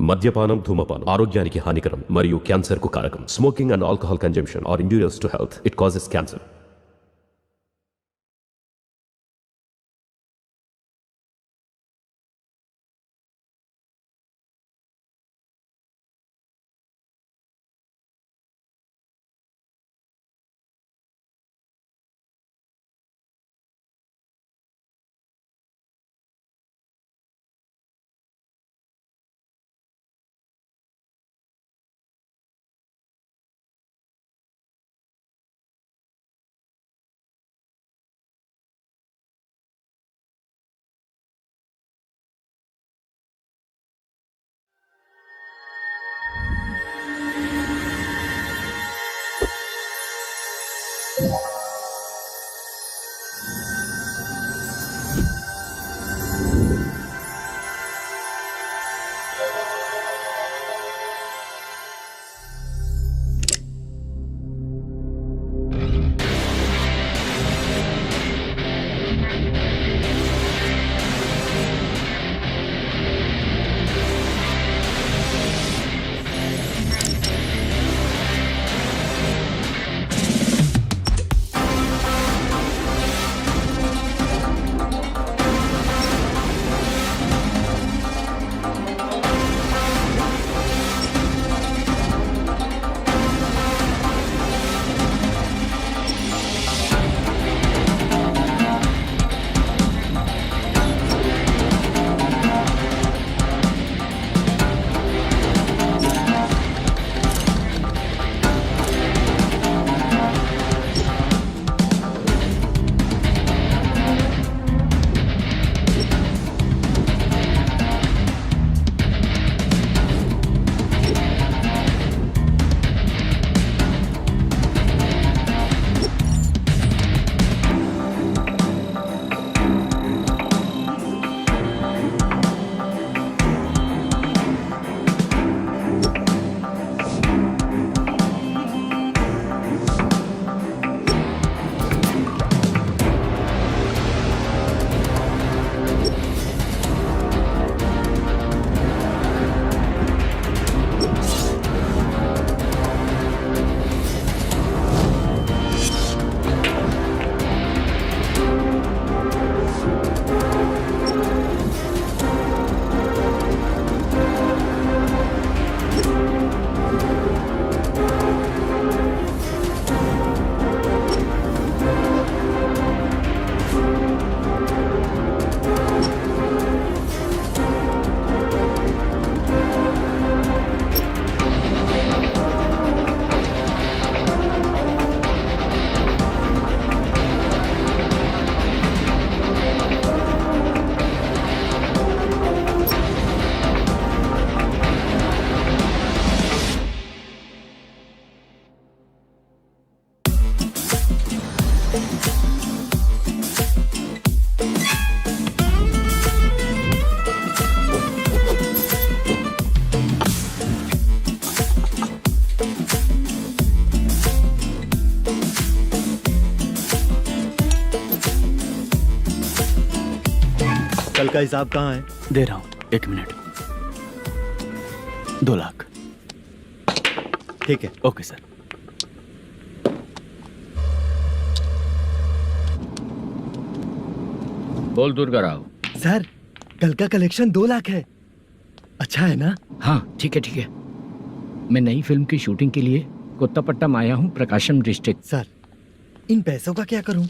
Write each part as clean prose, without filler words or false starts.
మద్యపానం ధూమపానం ఆరోగ్యానికి హానికరం మరియు క్యాన్సర్ కు కారకం. Smoking and alcohol consumption are injurious to health. It causes cancer. कल का हिसाब कहाँ है? दे रहा हूँ, 1 मिनट. 2 लाख. ठीक है. Okay sir. बोल दुर्गा राव. सर कल का कलेक्शन 2 लाख है. अच्छा है ना? हाँ ठीक है ठीक है. मैं नई फिल्म की शूटिंग के लिए कोत्तापट्टम आया हूँ, प्रकाशम डिस्ट्रिक्ट. सर इन पैसों का क्या करूँ?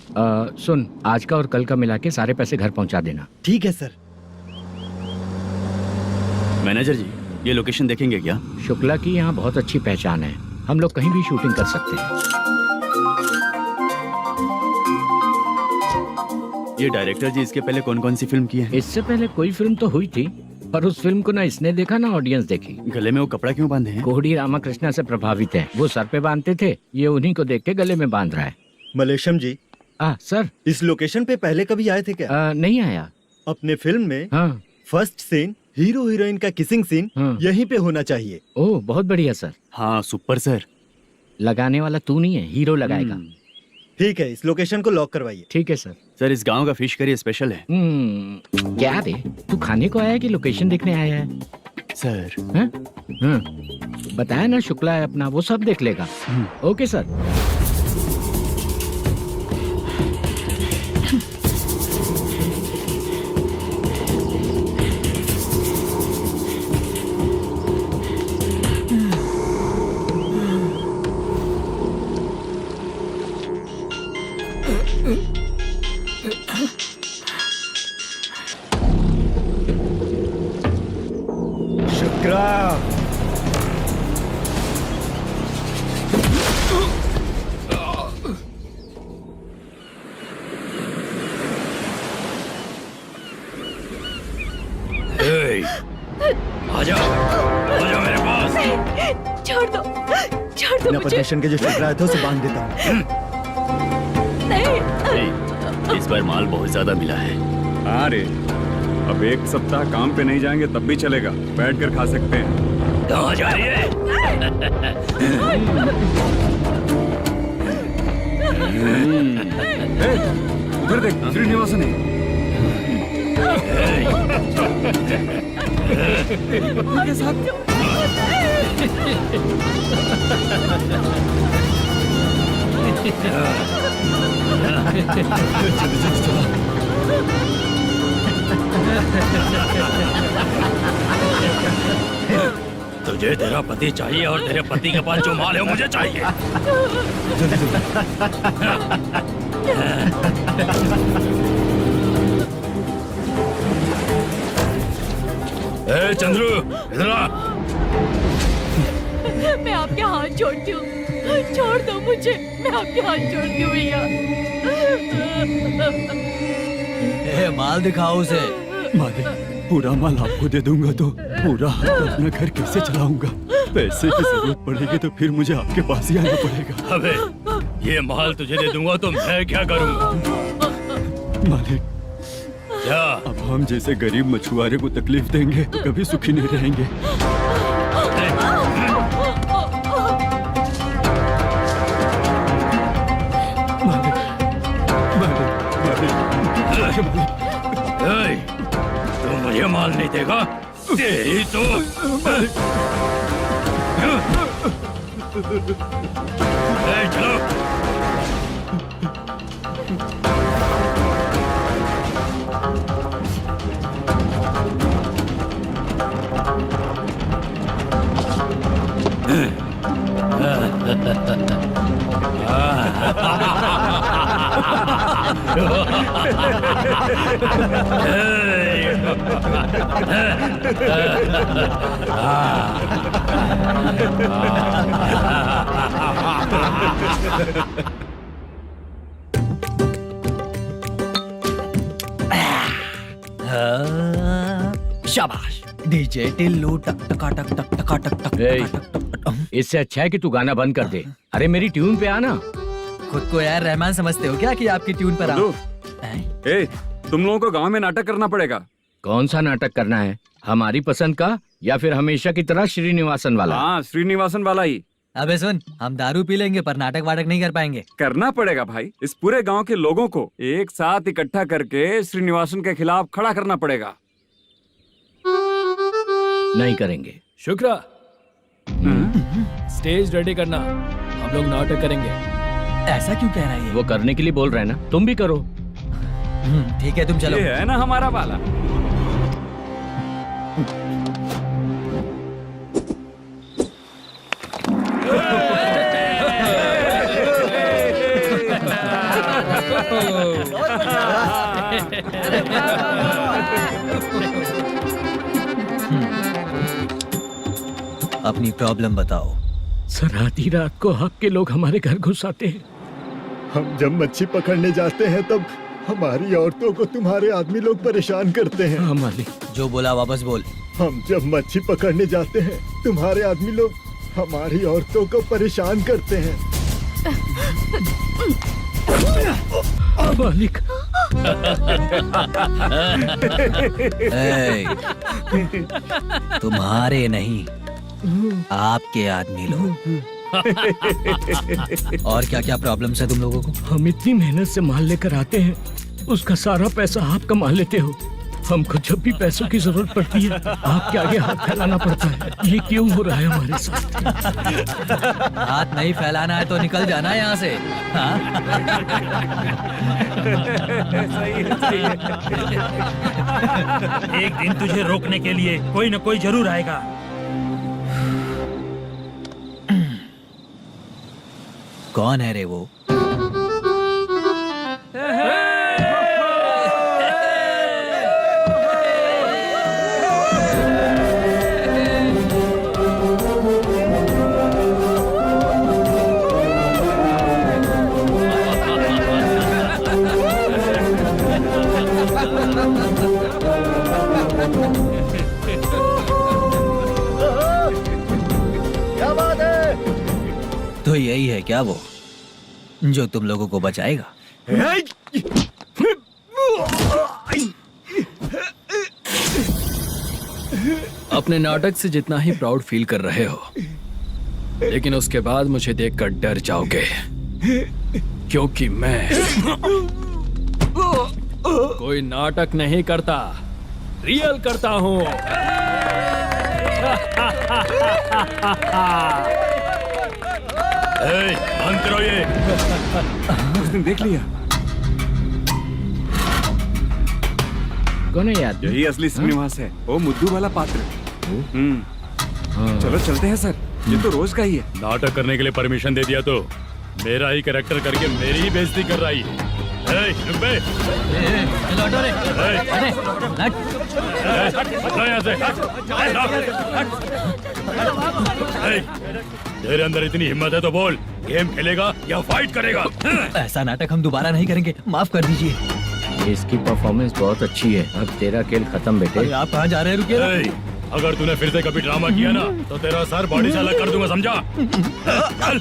सुन, आज का और कल का मिला के सारे पैसे घर पहुँचा देना. ठीक है सर. मैनेजर जी, ये लोकेशन देखेंगे क्या? शुक्ला की यहाँ बहुत अच्छी पहचान है, हम लोग कहीं भी शूटिंग कर सकते हैं. ये डायरेक्टर जी इसके पहले कौन कौन सी फिल्म की है? इससे पहले कोई फिल्म तो हुई थी, पर उस फिल्म को ना इसने देखा ना ऑडियंस देखी. गले में वो कपड़ा क्यों बांधे हैं? कोहड़ी रामाकृष्णा से प्रभावित है. वो सर पे बांधते थे, ये उन्हीं को देख के गले में बांध रहा है. मलेशम जी, सर इस लोकेशन पे पहले कभी आए थे क्या? नहीं आया. अपने फिल्म में हाँ. फर्स्ट सीन हीरो हीरोइन का किसिंग सीन यहीं पे होना चाहिए. ओह बहुत बढ़िया सर. हाँ सुपर सर. लगाने वाला तू नहीं है, हीरो लगाएगा. ठीक है, इस लोकेशन को लॉक करवाइए. ठीक है सर. सर इस गांव का फिश करी स्पेशल है. क्या बे, तू खाने को आया है कि लोकेशन देखने आया है? सर हैं? हाँ, बताया ना शुक्ला है अपना, वो सब देख लेगा। Okay sir. शुक्रा, आजा आजा मेरे पास। छोड़ दो बिना मुझे। प्रदर्शन के जो शुक्रा है तो उसे बांध देता हूँ। नहीं, इस बार माल बहुत ज्यादा मिला है। हाँ रे, अब एक सप्ताह काम पे नहीं जाएंगे तब भी चलेगा, बैठ कर खा सकते हैं। कहाँ जा रही है? उधर देख, श्रीनिवासन है। उनके साथ तुझे तेरा पति चाहिए और तेरे पति के पास जो माल है वो मुझे चाहिए। ए चंद्रू, इधर आ। मैं आपके हाथ जोड़ती हूँ, छोड़ दो मुझे, मैं आपके हाथ जोड़ती हूँ भैया। माल दिखाओ उसे। मालिक, पूरा माल आपको दे दूंगा तो पूरा हफ्ता अपना घर कैसे चलाऊंगा? पैसे की जरूरत पड़ेगी तो फिर मुझे आपके पास ही आना पड़ेगा। अबे ये माल तुझे दे दूंगा तो मैं क्या करूंगा? मालिक, क्या? अब हम जैसे गरीब मछुआरे को तकलीफ देंगे तो कभी सुखी नहीं रहेंगे। मालिक, मालिक, मालिक, ए, तू मुझे माल नहीं देगा तेरी तो ए, चलो। शाबाश। डीजे टिल्लू टक टका टक टक टका टक टक ए, टका टक टक टक। इससे अच्छा है कि तू गाना बंद कर दे। अरे मेरी ट्यून पे आना। खुद को यार रहमान समझते हो क्या कि आपकी ट्यून पर आओ? ए, तुम लोगों को गांव में नाटक करना पड़ेगा। कौन सा नाटक करना है? हमारी पसंद का या फिर हमेशा की तरह श्रीनिवासन वाला? हाँ, श्रीनिवासन वाला ही अबे सुन, हम दारू पी लेंगे पर नाटक वाटक नहीं कर पाएंगे। करना पड़ेगा भाई। इस पूरे गांव के लोगों को एक साथ इकट्ठा करके श्रीनिवासन के खिलाफ खड़ा करना पड़ेगा। नहीं करेंगे। शुक्रा, स्टेज रेडी करना, हम लोग नाटक करेंगे। ऐसा क्यों कह रहा है ये? वो करने के लिए बोल रहे हैं ना, तुम भी करो। ठीक है, तुम चलो। ये है ना हमारा वाला। अपनी प्रॉब्लम बताओ। सर, आधी रात को आपके लोग हमारे घर घुस आते हैं। हम जब मच्छी पकड़ने जाते हैं तब हमारी औरतों को तुम्हारे आदमी लोग परेशान करते हैं। हाँ मालिक। जो बोला वापस बोल। हम जब मच्छी पकड़ने जाते हैं तुम्हारे आदमी लोग हमारी औरतों को परेशान करते हैं। मालिक, तुम्हारे नहीं, आपके आदमी लोग। और क्या क्या प्रॉब्लम्स है तुम लोगों को? हम इतनी मेहनत से माल लेकर आते हैं, उसका सारा पैसा आप कमा लेते हो। हमको जब भी पैसों की जरूरत पड़ती है आपके आगे हाथ फैलाना पड़ता है। ये क्यों हो रहा है हमारे साथ? हाथ नहीं फैलाना है तो निकल जाना यहाँ से। हाँ? एक दिन तुझे रोकने के लिए कोई न कोई जरूर आएगा। कौन है रे वो? क्या बात है? तो यही है क्या वो जो तुम लोगों को बचाएगा? अपने नाटक से जितना ही प्राउड फील कर रहे हो, लेकिन उसके बाद मुझे देखकर डर जाओगे, क्योंकि मैं कोई नाटक नहीं करता, रियल करता हूँ। बंद करो ये। उसने देख लिया। कौन है यार? यही असली श्रीनिवास है, वो मुद्दू वाला पात्र। चलो चलते हैं सर, ये तो रोज का ही है। नाटक करने के लिए परमिशन दे दिया तो मेरा ही कैरेक्टर करके मेरी ही बेइज्जती कर रही है। रुक बे। लौटो रे। अरे, यहाँ से। तेरे अंदर इतनी हिम्मत है तो बोल, गेम खेलेगा या फाइट करेगा? ऐसा नाटक हम दोबारा नहीं करेंगे, माफ कर दीजिए। इसकी परफॉर्मेंस बहुत अच्छी है। अब तेरा खेल खत्म बेटे। अरे आप कहाँ जा रहे हैं? रुकिए। अगर तूने फिर से कभी ड्रामा किया ना तो तेरा सर बॉडी से अलग कर दूंगा, समझा? चल।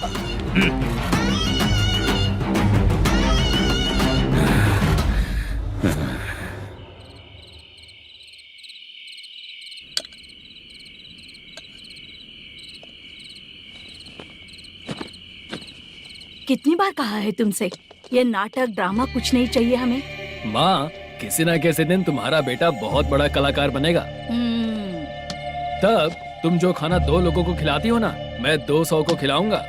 कितनी बार कहा है तुमसे, ये नाटक ड्रामा कुछ नहीं चाहिए हमें। माँ, किसी ना किसी दिन तुम्हारा बेटा बहुत बड़ा कलाकार बनेगा। तब तुम जो खाना 2 लोगों को खिलाती हो ना, मैं 200 को खिलाऊंगा।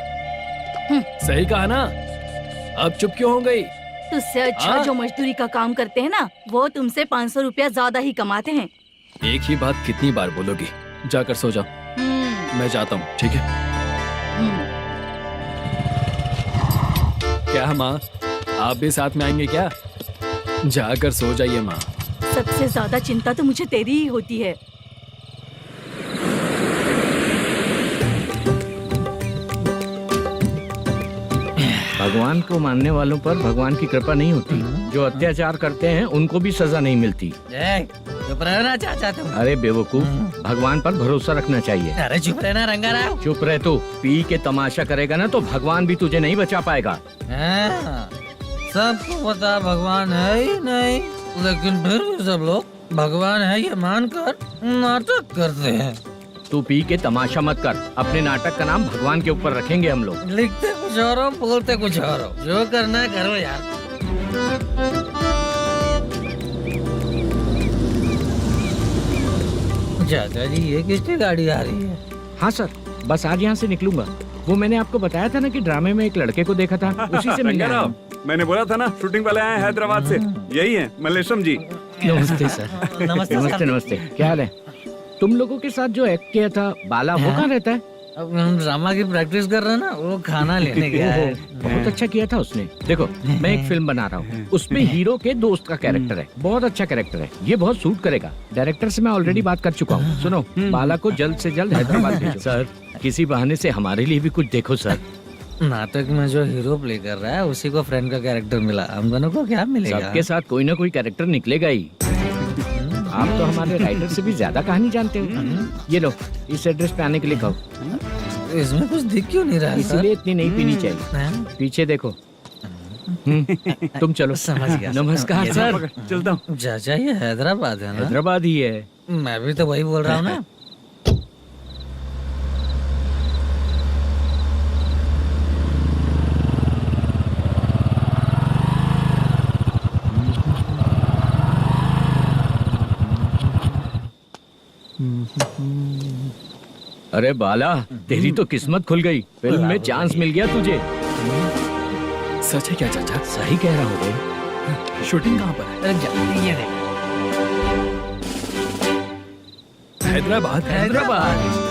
सही कहा ना? अब चुप क्यों हो गई? तुझसे अच्छा जो मजदूरी का काम करते हैं ना, वो तुमसे 500 रुपया ज्यादा ही कमाते हैं। एक ही बात कितनी बार बोलोगी? जाकर सो जाओ। मैं जाता हूँ, ठीक है? क्या माँ, आप भी साथ में आएंगे क्या? जाकर सो जाइए माँ। सबसे ज्यादा चिंता तो मुझे तेरी ही होती है। भगवान को मानने वालों पर भगवान की कृपा नहीं होती। जो अत्याचार करते हैं उनको भी सजा नहीं मिलती। चुप रहना चाचा तुम। अरे बेवकूफ, भगवान पर भरोसा रखना चाहिए। अरे चुप रहना रंगाराव। चुप रह तू। पी के तमाशा करेगा ना तो भगवान भी तुझे नहीं बचा पाएगा। सबको पता भगवान है ही नहीं, लेकिन फिर भी सब लोग भगवान है ये मानकर नाटक करते हैं। तू पी के तमाशा मत कर। अपने नाटक का नाम भगवान के ऊपर रखेंगे हम लोग। लिखते कुछ और हो, बोलते कुछ और हो, जो करना है करो यार। चाचा जी, ये किसकी गाड़ी आ रही है? हाँ सर, बस आज यहाँ से निकलूंगा। वो मैंने आपको बताया था ना कि ड्रामे में एक लड़के को देखा था, उसी से मिलने आया हूँ। मैंने बोला था ना, शूटिंग वाले आए हैं हैदराबाद से। यही है मल्लेशम जी। नमस्ते सर। नमस्ते नमस्ते। क्या हाल है? तुम लोगों के साथ जो एक्ट किया था बाला, वो कहाँ रहता है? अब हम ड्रामा की प्रैक्टिस कर रहे हैं ना, वो खाना लेने गया है। बहुत अच्छा किया था उसने। देखो, मैं एक फिल्म बना रहा हूँ, उसमें हीरो के दोस्त का कैरेक्टर है। बहुत अच्छा कैरेक्टर है, ये बहुत सूट करेगा। डायरेक्टर से मैं ऑलरेडी बात कर चुका हूँ। सुनो, बाला को जल्द से जल्द हैदराबाद भेजो। सर, किसी बहाने से हमारे लिए भी कुछ देखो सर। नाटक में जो हीरो प्ले कर रहा है उसी को फ्रेंड का कैरेक्टर मिला, हम दोनों को क्या मिलेगा? सबके साथ कोई ना कोई कैरेक्टर निकलेगा ही। आप तो हमारे राइटर से भी ज्यादा कहानी जानते हो। ये लो, इस एड्रेस पे आने के लिए कहो। इसमें कुछ दिख क्यों नहीं रहा? इसलिए इतनी नहीं पीनी चाहिए। पीछे देखो। तुम चलो। समझ गया। नमस्कार सर। चलता हूँ। चाचा, ये हैदराबाद है ना? हैदराबाद ही है। मैं भी तो वही बोल रहा हूँ ना। अरे बाला, तेरी तो किस्मत खुल गई, फिल्म में चांस मिल गया तुझे। सच है क्या चाचा? सही कह रहा हूँ भाई। शूटिंग कहाँ पर है? रुक जा, ये देख। हैदराबाद। हैदराबाद।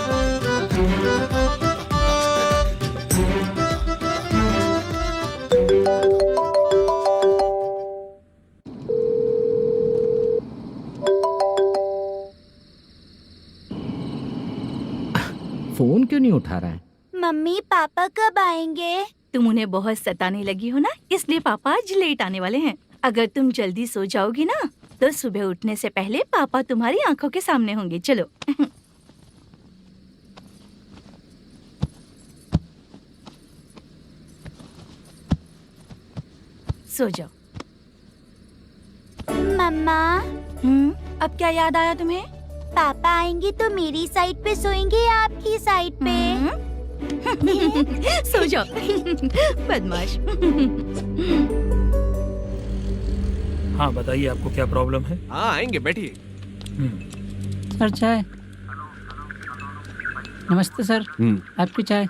फोन क्यों नहीं उठा रहा है? मम्मी पापा कब आएंगे? तुम उन्हें बहुत सताने लगी हो ना, इसलिए पापा आज लेट आने वाले हैं। अगर तुम जल्दी सो जाओगी ना तो सुबह उठने से पहले पापा तुम्हारी आंखों के सामने होंगे। चलो। सो जाओ। मम्मा, अब क्या याद आया तुम्हें? पापा आएंगे तो मेरी साइड पे सोएंगे या आपकी साइड पे? सो जाओ। बदमाश। हाँ बताइए, आपको क्या प्रॉब्लम है? हाँ आएंगे, बैठिए। सर चाय। नमस्ते सर, आपकी चाय।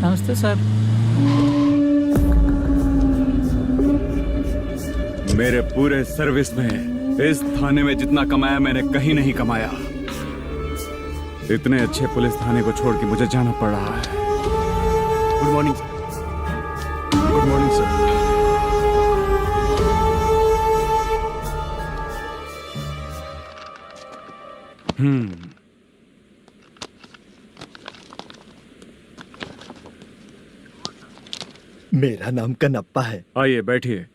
नमस्ते सर। मेरे पूरे सर्विस में इस थाने में जितना कमाया मैंने कहीं नहीं कमाया। इतने अच्छे पुलिस थाने को छोड़ के मुझे जाना पड़ रहा है। Good morning sir. Good morning sir. मेरा नाम कनप्पा है। आइए बैठिए।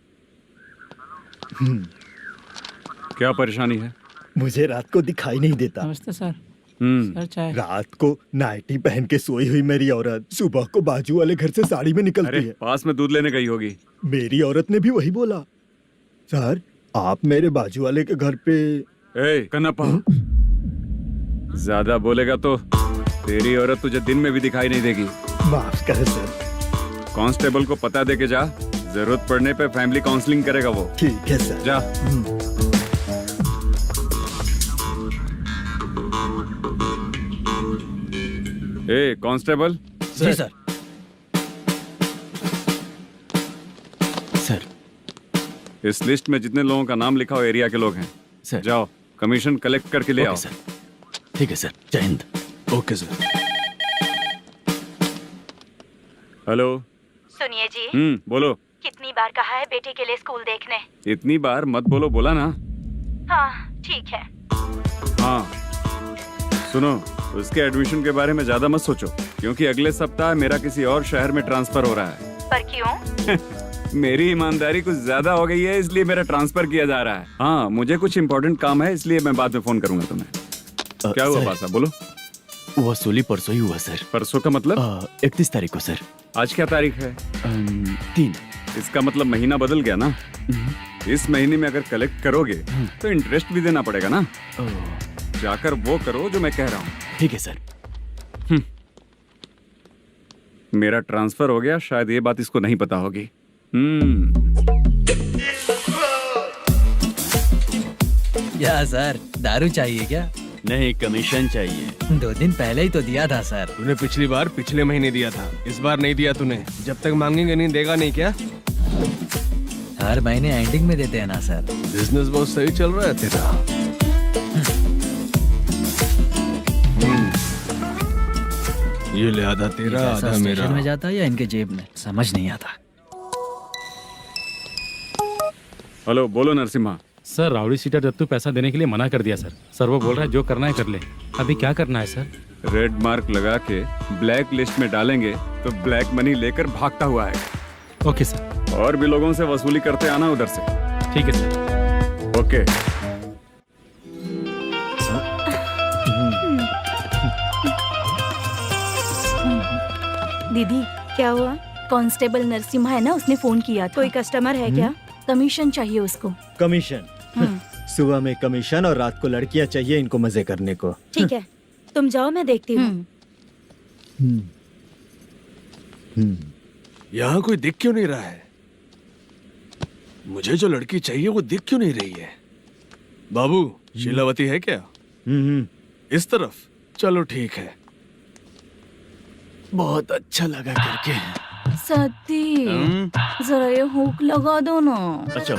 क्या परेशानी है? मुझे रात को दिखाई नहीं देता। नमस्ते सर। सर चाय। रात को नाइटी पहन के सोई हुई मेरी औरत सुबह को बाजू वाले घर से साड़ी में निकलती है। पास में दूध लेने गई होगी। मेरी औरत ने भी वही बोला। सर, आप मेरे बाजू वाले के घर पे। ए कन्नप्पा, ज्यादा बोलेगा तो तेरी औरत तुझे दिन में भी दिखाई नहीं देगी। माफ करें सर। कांस्टेबल को पता दे के जा, जरूरत पड़ने पे फैमिली काउंसलिंग करेगा वो। ठीक है सर। जा। ए कांस्टेबल। जी सर। सर, इस लिस्ट में जितने लोगों का नाम लिखा हो एरिया के लोग हैं। सर। जाओ कमीशन कलेक्ट करके ले आओ। सर। ठीक है सर, जय हिंद। Okay sir. हेलो। सुनिए जी। बोलो। कितनी बार कहा है बेटे के लिए स्कूल देखने? इतनी बार मत बोलो, बोला ना। हाँ ठीक है। हाँ सुनो, उसके एडमिशन के बारे में ज्यादा मत सोचो, क्योंकि अगले सप्ताह मेरा किसी और शहर में ट्रांसफर हो रहा है। पर क्यों? मेरी ईमानदारी कुछ ज्यादा हो गई है, इसलिए मेरा ट्रांसफर किया जा रहा है। हाँ मुझे कुछ इम्पोर्टेंट काम है, इसलिए मैं बाद में फोन करूंगा तुम्हें। क्या हुआ पासा, बोलो। वसूली परसों ही हुआ सर। परसों का मतलब? 31 तारीख को सर। आज क्या तारीख है? 3। इसका मतलब महीना बदल गया ना। इस महीने में अगर कलेक्ट करोगे तो इंटरेस्ट भी देना पड़ेगा ना। जाकर वो करो जो मैं कह रहा हूँ। ठीक है सर। मेरा ट्रांसफर हो गया, शायद ये बात इसको नहीं पता होगी। क्या सर, दारू चाहिए क्या? नहीं, कमीशन चाहिए। 2 दिन पहले ही तो दिया था सर। तूने पिछली बार पिछले महीने दिया था, इस बार नहीं दिया तूने। जब तक मांगेंगे नहीं देगा नहीं क्या? हर महीने एंडिंग में देते हैं ना सर। बिजनेस बहुत सही चल रहा है तेरा। ये ले आधा तेरा, आधा मेरा। स्टेशन में जाता है या इनके जेब में, समझ नहीं आता। हेलो, बोलो Narasimha. Sir, rowdy seater Dattu पैसा देने के लिए मना कर दिया सर। सर वो बोल रहा है जो करना है कर ले। अभी क्या करना है सर? रेड मार्क लगा के ब्लैक लिस्ट में डालेंगे तो ब्लैक मनी लेकर भागता हुआ है। Okay sir. और भी लोगों से वसूली करते आना उधर से। ठीक है सर। ओके। दीदी क्या हुआ? कांस्टेबल नरसिम्हा है ना, उसने फोन किया। कोई कस्टमर है क्या? कमीशन चाहिए उसको। कमीशन? सुबह में कमीशन और रात को लड़कियां चाहिए इनको मजे करने को। ठीक है, तुम जाओ, मैं देखती हूँ। यहाँ कोई दिख क्यों नहीं रहा है? मुझे जो लड़की चाहिए वो दिख क्यों नहीं रही है? बाबू, शीलावती है क्या? इस तरफ? चलो ठीक है। बहुत अच्छा लगा करके। सती जरा ये हुक लगा दो ना। अच्छा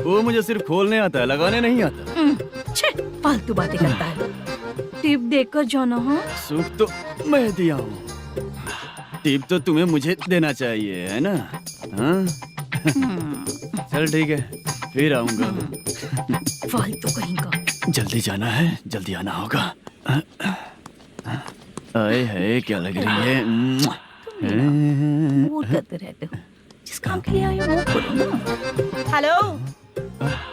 वो मुझे सिर्फ खोलने आता है, लगाने नहीं आता। छे, फालतू बातें करता है। टिप देकर जाना। हाँ सुख तो मैं दिया हूँ, टिप तो तुम्हें मुझे देना चाहिए, है ना? हाँ? चल ठीक है, फिर आऊंगा। फालतू कहीं का। जल्दी जाना है, जल्दी आना होगा। आए है क्या लग रही है। मूड करते रहते हो। जिस काम के लिए आए हो वो करो ना। हेलो।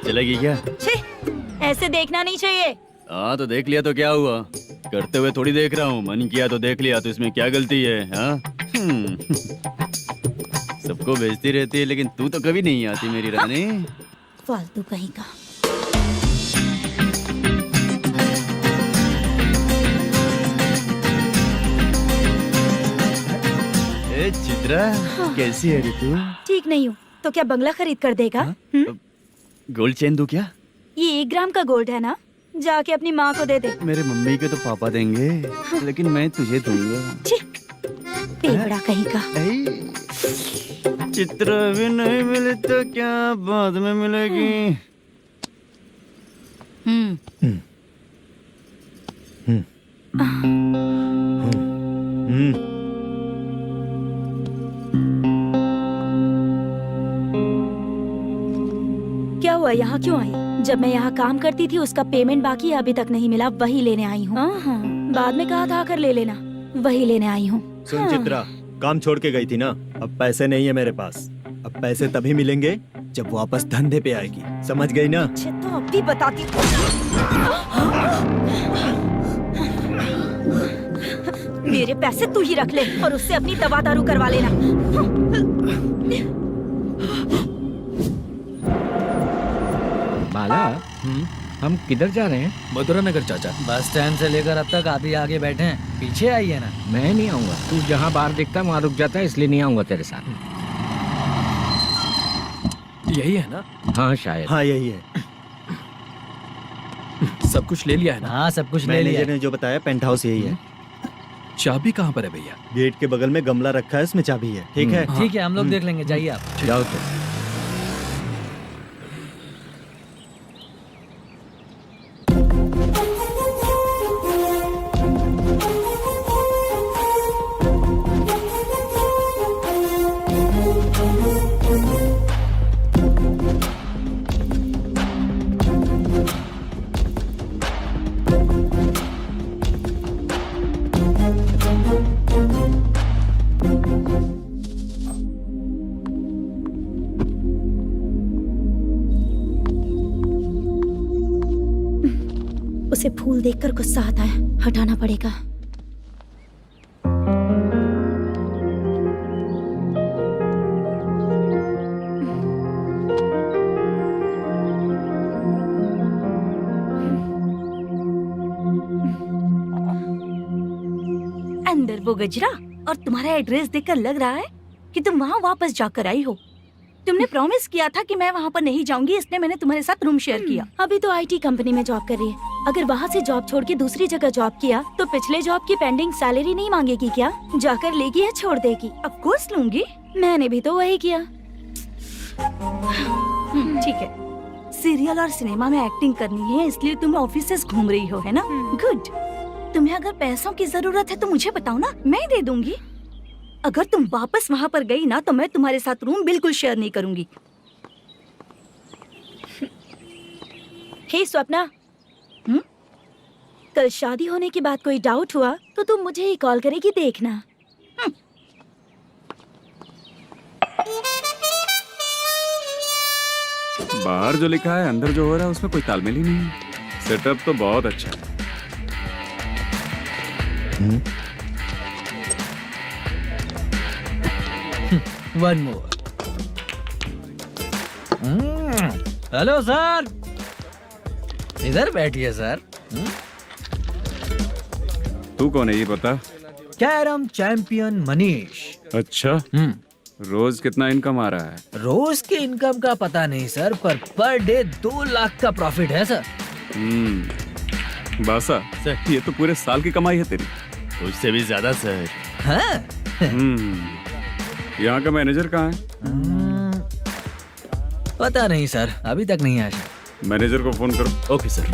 चलेगी क्या? छी, ऐसे देखना नहीं चाहिए। हाँ तो देख लिया तो क्या हुआ, करते हुए थोड़ी देख रहा हूँ, मन किया तो देख लिया, तो इसमें क्या गलती है? हाँ? सबको भेजती रहती है लेकिन तू तो कभी नहीं आती मेरी रानी। फालतू कहीं का। ए चित्रा, कैसी है रे तू? ठीक नहीं हूँ तो क्या बंगला खरीद कर देगा? गोल्ड चेन दूं क्या? ये 1 ग्राम का गोल्ड है ना, जाके अपनी माँ को दे दे। मेरे मम्मी के तो पापा देंगे, लेकिन मैं तुझे दूंगा। पेपड़ा कहीं का। चित्र भी नहीं मिली तो क्या बाद में मिलेगी। क्या हुआ, यहाँ क्यों आई? जब मैं यहाँ काम करती थी उसका पेमेंट बाकी है, अभी तक नहीं मिला, वही लेने आई हूँ। बाद में कहा था आकर ले लेना, वही लेने आई हूँ। सुन चित्रा, काम छोड़ के गई थी ना, अब पैसे नहीं है मेरे पास। अब पैसे तभी मिलेंगे जब वापस धंधे पे आएगी, समझ गई ना? अच्छा तो अब भी बताती। मेरे पैसे तू ही रख ले और उससे अपनी दवा दारू करवा लेना। बाला, हम किधर जा रहे हैं? मथुरा नगर चाचा। बस स्टैंड से लेकर अब तक आप ही आगे बैठे हैं, पीछे आइए ना। मैं नहीं आऊंगा, तू जहाँ बाहर दिखता वहाँ रुक जाता है, इसलिए नहीं आऊंगा तेरे साथ। यही है ना? हाँ शायद। हाँ यही है। सब कुछ ले लिया है ना? हाँ सब कुछ ले मैनेजर लिया। ने जो बताया पेंट हाउस यही है। चाबी कहाँ पर है भैया? गेट के बगल में गमला रखा है, उसमें चाबी है। ठीक है? ठीक है, हम लोग देख लेंगे, जाइए आप। जाओ तो। उसे फूल देखकर गुस्सा आता है, हटाना पड़ेगा। अंदर वो गजरा और तुम्हारा एड्रेस देखकर लग रहा है कि तुम वहाँ वापस जाकर आई हो। तुमने प्रॉमिस किया था कि मैं वहाँ पर नहीं जाऊंगी, इसलिए मैंने तुम्हारे साथ रूम शेयर किया। अभी तो आईटी कंपनी में जॉब कर रही है। अगर वहाँ से जॉब छोड़ के दूसरी जगह जॉब किया तो पिछले जॉब की पेंडिंग सैलरी नहीं मांगेगी क्या? जाकर लेगी या छोड़ देगी? ऑफ कोर्स लूंगी। मैंने भी तो वही किया। ठीक है, सीरियल और सिनेमा में एक्टिंग करनी है, इसलिए तुम ऑफिसेस घूम रही हो, है ना? गुड। तुम्हें अगर पैसों की जरूरत है तो मुझे बताओ ना, मैं दे दूंगी। अगर तुम वापस वहाँ पर गई ना तो मैं तुम्हारे साथ रूम बिल्कुल शेयर नहीं करूंगी। हे स्वप्ना, कल शादी होने के बाद कोई डाउट हुआ तो तुम मुझे ही कॉल करेगी, देखना। बाहर जो लिखा है अंदर जो हो रहा है उसमें कोई तालमेल ही नहीं है। सेटअप तो बहुत अच्छा है। One more. हेलो सर, इधर बैठिए सर। तू कौन है ये बता? Carrom champion Manish. अच्छा, रोज कितना इनकम आ रहा है? रोज के इनकम का पता नहीं सर, पर डे 2 लाख का प्रॉफिट है सर। बासा सर। ये तो पूरे साल की कमाई है तेरी। उससे भी ज्यादा सर। हाँ? यहाँ का मैनेजर कहाँ है? पता नहीं सर, अभी तक नहीं आया। मैनेजर को फोन करो। Okay sir.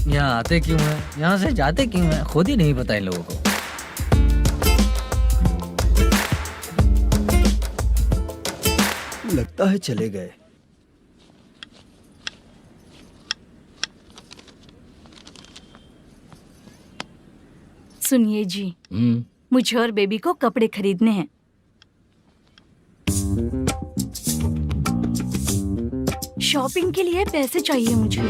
यहाँ आते क्यों हैं? यहाँ से जाते क्यों हैं? खुद ही नहीं पता इन लोगों को। लगता है चले गए। सुनिए जी, मुझे और बेबी को कपड़े खरीदने हैं। शॉपिंग के लिए पैसे चाहिए मुझे।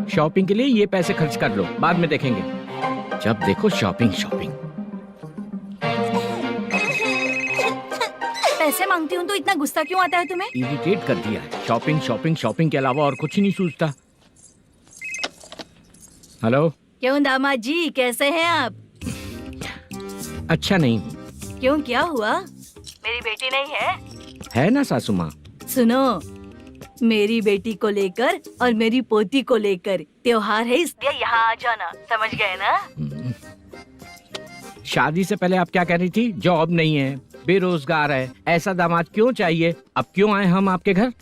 शॉपिंग के लिए ये पैसे खर्च कर लो, बाद में देखेंगे। जब देखो शॉपिंग शॉपिंग। पैसे मांगती हूँ तो इतना गुस्सा क्यों आता है तुम्हें? इरिटेट कर दिया है। शॉपिंग शॉपिंग शॉपिंग के अलावा और कुछ ही नहीं सूझता। हेलो। क्यों दामाद जी, कैसे हैं आप? अच्छा नहीं। क्यों, क्या हुआ? मेरी बेटी नहीं है? है ना सासू माँ। सुनो, मेरी बेटी को लेकर और मेरी पोती को लेकर त्योहार है, इसलिए यहाँ आ जाना, समझ गए ना? शादी से पहले आप क्या कह रही थी? जॉब नहीं है, बेरोजगार है, ऐसा दामाद क्यों चाहिए? अब क्यों आए हम आपके घर?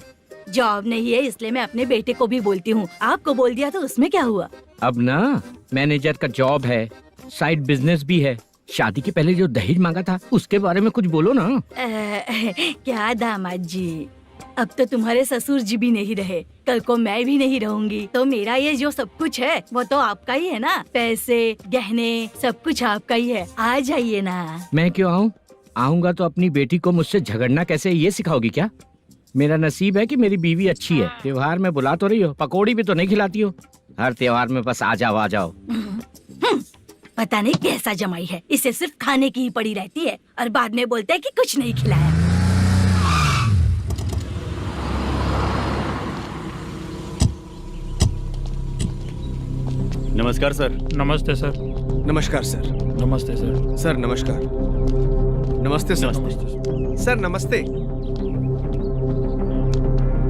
जॉब नहीं है इसलिए मैं अपने बेटे को भी बोलती हूँ। आपको बोल दिया तो उसमें क्या हुआ? अब ना मैनेजर का जॉब है, साइड बिजनेस भी है। शादी के पहले जो दहेज मांगा था उसके बारे में कुछ बोलो ना। क्या दामाद जी, अब तो तुम्हारे ससुर जी भी नहीं रहे, कल को मैं भी नहीं रहूंगी, तो मेरा ये जो सब कुछ है वो तो आपका ही है ना। पैसे, गहने, सब कुछ आपका ही है। आ जाइए ना। मैं क्यों आऊँ? आऊंगा तो अपनी बेटी को मुझसे झगड़ना कैसे ये सिखाओगी क्या? मेरा नसीब है कि मेरी बीवी अच्छी है। त्योहार में बुला तो रही हो, पकौड़ी भी तो नहीं खिलाती हो। हर त्योहार में बस आ जाओ आ जाओ। पता नहीं कैसा जमाई है, इसे सिर्फ खाने की ही पड़ी रहती है और बाद में बोलते है कि कुछ नहीं खिलाया। नमस्कार सर। नमस्ते सर। नमस्कार सर। नमस्ते सर। सर नमस्कार। नमस्ते सर। सर नमस्ते।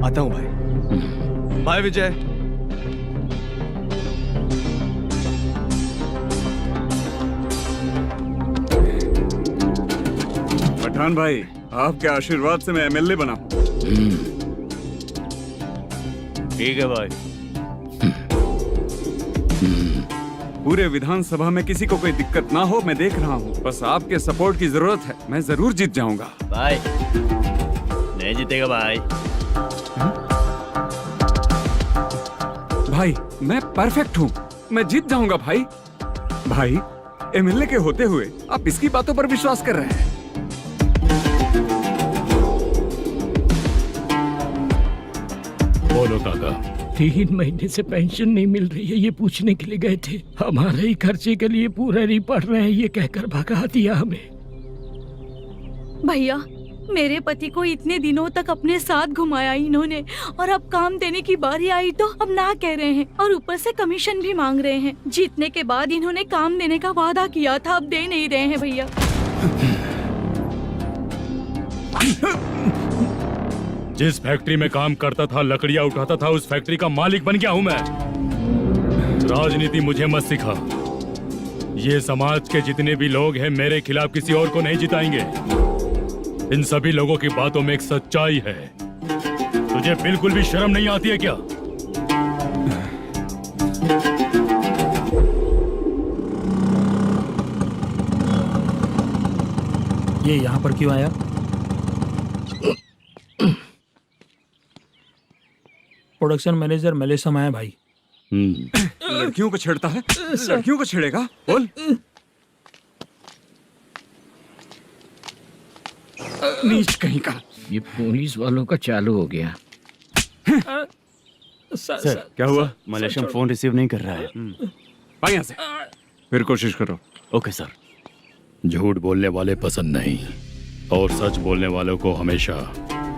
आता हूँ भाई। बाय विजय। पठान भाई, आपके आशीर्वाद से मैं एमएलए बना। ठीक है भाई। पूरे विधानसभा में किसी को कोई दिक्कत ना हो, मैं देख रहा हूँ। बस आपके सपोर्ट की जरूरत है, मैं जरूर जीत जाऊंगा। भाई नहीं जीतेगा भाई। भाई मैं परफेक्ट हूँ, मैं जीत जाऊंगा भाई। भाई एमएलए के होते हुए आप इसकी बातों पर विश्वास कर रहे हैं। बोलो काका। 3 महीने से पेंशन नहीं मिल रही है, ये पूछने के लिए गए थे। हमारे ही खर्चे के लिए पूरा नहीं पड़ रहे हैं, ये कहकर भगा दिया हमें। भैया, मेरे पति को इतने दिनों तक अपने साथ घुमाया इन्होंने, और अब काम देने की बारी आई तो अब ना कह रहे हैं, और ऊपर से कमीशन भी मांग रहे हैं। जीतने के बाद इन्होंने काम देने का वादा किया था, अब दे नहीं रहे हैं भैया। जिस फैक्ट्री में काम करता था, लकड़ियां उठाता था, उस फैक्ट्री का मालिक बन गया हूं मैं। राजनीति मुझे मत सिखा। ये समाज के जितने भी लोग हैं मेरे खिलाफ किसी और को नहीं जिताएंगे। इन सभी लोगों की बातों में एक सच्चाई है। तुझे बिल्कुल भी शर्म नहीं आती है क्या? ये यहाँ पर क्यों आया? प्रोडक्शन मैनेजर मलेशम आया भाई। लड़कियों को छेड़ता है, लड़कियों को छेड़ेगा? बोल। नीच कहीं का। ये पुलिस वालों का चालू हो गया। सर क्या हुआ? मलेशियन फोन रिसीव नहीं कर रहा है। भाई यहाँ से फिर कोशिश करो। Okay sir. झूठ बोलने वाले पसंद नहीं, और सच बोलने वालों को हमेशा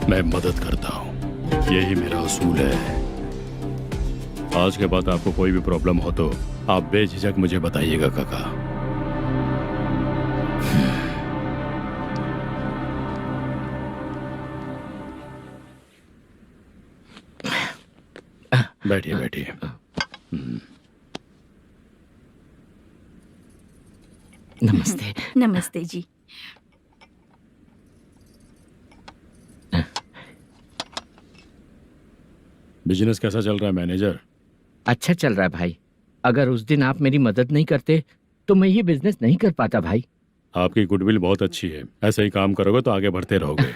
मैं मदद करता हूँ। यही मेरा असूल है। आज के बाद आपको कोई भी प्रॉब्लम हो तो आप बेझिझक मुझे बताइएगा काका। बैठिए बैठिए। नमस्ते। नमस्ते जी। बिजनेस कैसा चल रहा है मैनेजर? अच्छा चल रहा है भाई। अगर उस दिन आप मेरी मदद नहीं करते तो मैं ये बिजनेस नहीं कर पाता भाई। आपकी गुडविल बहुत अच्छी है, ऐसे ही काम करोगे तो आगे बढ़ते रहोगे।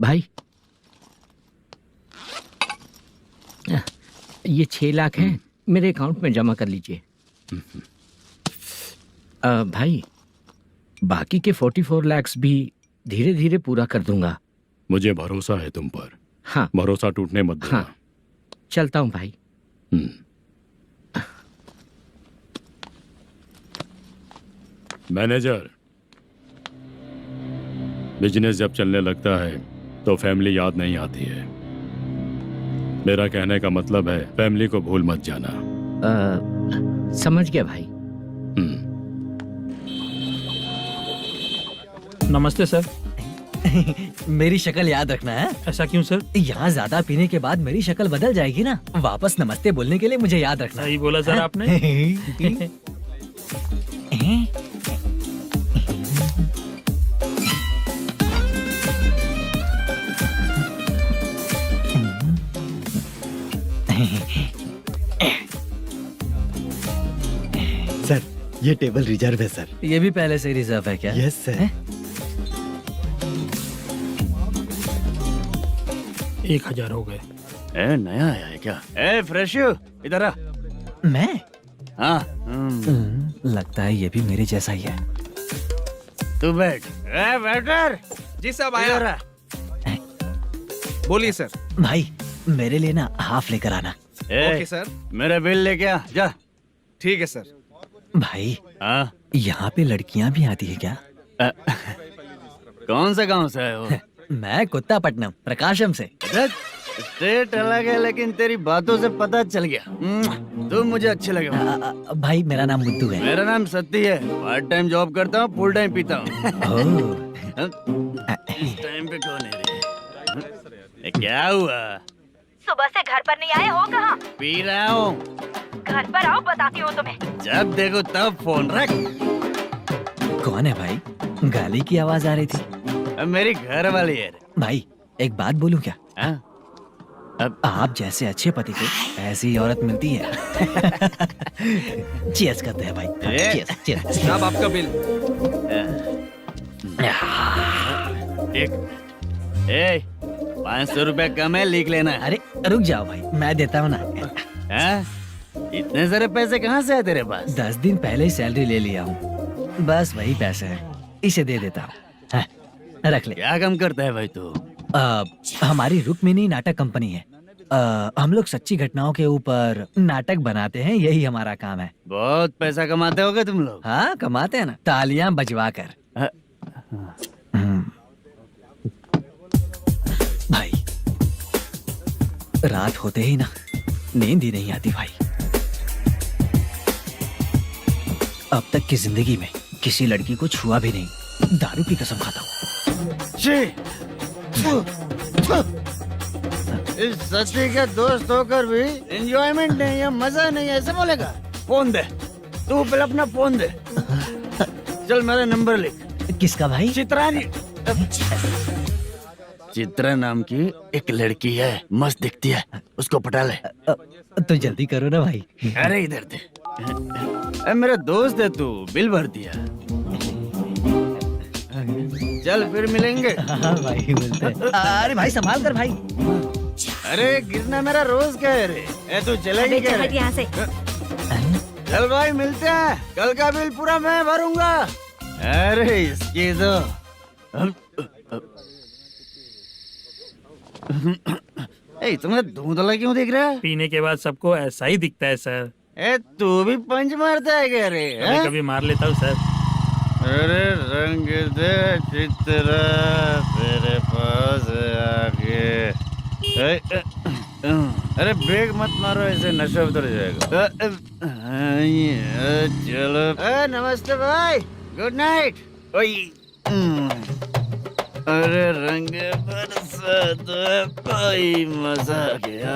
भाई ये 6 लाख हैं, मेरे अकाउंट में जमा कर लीजिए। भाई बाकी के 44 लाख भी धीरे धीरे पूरा कर दूंगा। मुझे भरोसा है तुम पर। हाँ भरोसा टूटने मत देना। हाँ चलता हूँ भाई। मैनेजर, बिजनेस जब चलने लगता है तो फैमिली याद नहीं आती है। मेरा कहने का मतलब है फैमिली को भूल मत जाना। समझ गया भाई। नमस्ते सर। मेरी शक्ल याद रखना है। ऐसा क्यों सर? यहाँ ज्यादा पीने के बाद मेरी शक्ल बदल जाएगी ना। वापस नमस्ते बोलने के लिए मुझे याद रखना। सही बोला सर आपने। सर ये टेबल रिजर्व है सर। ये भी पहले से रिजर्व है क्या? Yes sir. 1000 हो गए। ए नया आया है क्या? ए फ्रेश इधर आ। मैं? हाँ लगता है ये भी मेरे जैसा ही है। तू बैठ। ए वेटर। जी साहब आया। बोलिए सर। भाई मेरे लिए ना हाफ लेकर आना। Okay sir. मेरा बिल लेके आ जा। ठीक है सर। भाई हाँ यहाँ पे लड़कियाँ भी आती है क्या? कौन से गांव से आए हो? मैं कुत्तापट्टनम प्रकाशम से। स्टेट अलग है लेकिन तेरी बातों से पता चल गया तुम मुझे अच्छे लगे हो। भाई मेरा नाम मुद्दू है। मेरा नाम सत्ती है। पार्ट टाइम जॉब करता हूँ, फुल टाइम पीता हूँ। इस टाइम पे कौन है रे? क्या हुआ? सुबह से घर पर नहीं आए हो कहाँ? पी रहा हूँ। घर पर आओ बताती हूँ तुम्हें। जब देखो तब फोन रख। कौन है भाई? गाली की आवाज आ रही थी। मेरी घर वाली है। भाई एक बात बोलूं क्या? अब आप जैसे अच्छे पति को ऐसी औरत मिलती है। चीयर्स करते हैं भाई। Cheers cheers. साहब आपका बिल। एक 500 रुपया कम है, लिख लेना। अरे रुक जाओ भाई, मैं देता हूँ ना। इतने सारे पैसे कहाँ से है तेरे पास? 10 दिन पहले ही सैलरी ले लिया हूँ, बस वही पैसे हैं, इसे दे देता हूँ। रख ले। क्या काम करता है भाई तू? हमारी रुक्मिनी नाटक कंपनी है। हम लोग सच्ची घटनाओं के ऊपर नाटक बनाते हैं, यही हमारा काम है। बहुत पैसा कमाते होगे तुम लोग। हाँ कमाते हैं ना, तालियां बजवा कर। भाई रात होते ही ना नींद ही नहीं आती भाई। अब तक की जिंदगी में किसी लड़की को छुआ भी नहीं, दारू की कसम खाता हूँ। इस सच्ची के दोस्त होकर भी एंजॉयमेंट नहीं है, मजा नहीं है, ऐसे बोलेगा? फोन दे, तू पहले अपना फोन दे। चल मेरा नंबर लिख। किसका भाई? चित्रानी। चित्रा नाम की एक लड़की है, मस्त दिखती है, उसको पटा ले। तो जल्दी करो ना भाई। अरे इधर दे। मेरा दोस्त है तू, बिल भर दिया। चल फिर मिलेंगे। हाँ भाई मिलते हैं। अरे भाई संभाल कर भाई। अरे गिरना मेरा रोज का है रे। तू चलेगी क्या रे? यहाँ से। चल भाई मिलते हैं, कल का बिल पूरा मैं भरूंगा। अरे इसकी तो तुम्हें धुंधला क्यों दिख रहा है? पीने के बाद सबको ऐसा ही दिखता है सर। तू भी पंच मारता है क्या रे? कभी कभी मार लेता हूँ सर। अरे रंग दे चित्रा तेरे पास आके। अरे ब्रेक मत मारो, ऐसे नशा उतर जाएगा। चलो। नमस्ते भाई, गुड नाइट। अरे रंग बरसात कोई मजा गया।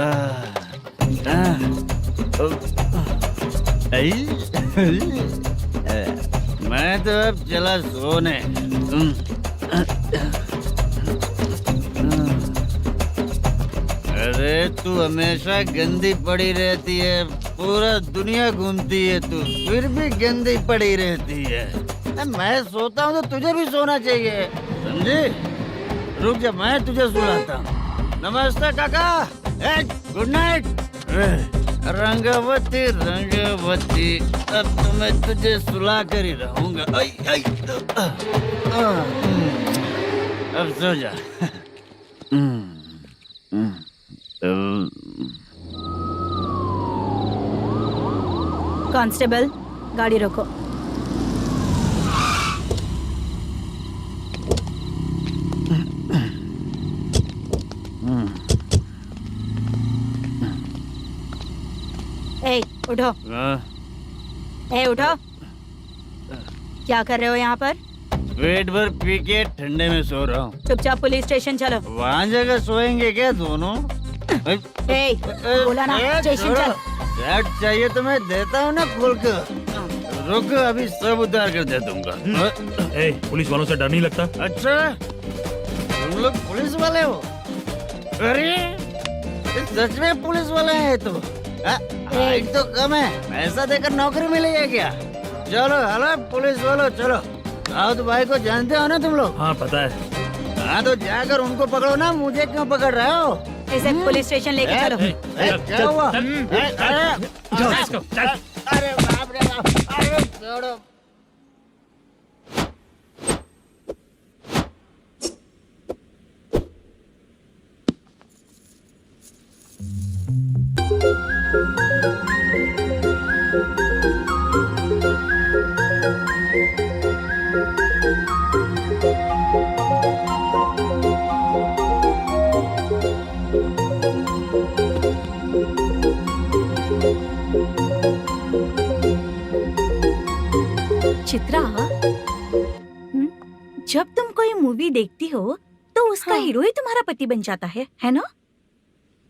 मैं तो अब चला सोने। अरे तू हमेशा गंदी पड़ी रहती है, पूरा दुनिया घूमती है तू, फिर भी गंदी पड़ी रहती है। मैं सोता हूँ तो तुझे भी सोना चाहिए, समझी? रुक जा, मैं तुझे सुलाता हूँ। नमस्ते काका, गुड नाइट। रंगवती रंगवती, अब तो मैं तुझे सुला कर ही रहूंगा। अब सो जा। कांस्टेबल, गाड़ी रोको। ए, उठो। ए, उठो। क्या कर रहे हो यहाँ पर? पेट भर पी के ठंडे में सो रहा हूँ। चुपचाप पुलिस स्टेशन चलो। वहाँ जगह सोएंगे क्या दोनों? ए, बोला ना, स्टेशन चल। शर्ट चाहिए तो मैं देता हूँ ना खोल कर। रुक, अभी सब उतार कर दे दूंगा। ए, पुलिस वालों से डर नहीं लगता? अच्छा, तुम लोग पुलिस वाले हो? अरे सच में पुलिस वाले हैं तो? हाइट तो कम है, पैसा देकर नौकरी मिलेगी क्या? चलो हेलो पुलिस वालों, चलो। दाऊद भाई को जानते हो ना तुम लोग? हाँ पता है। हाँ तो जाकर उनको पकड़ो ना, मुझे क्यों पकड़ रहे हो? इसे पुलिस स्टेशन लेके चलो। क्या हुआ? चल। अरे बाप रे बाप, अरे छोड़ो। चित्रा, जब तुम कोई मूवी देखती हो तो उसका हीरो ही तुम्हारा पति बन जाता है ना?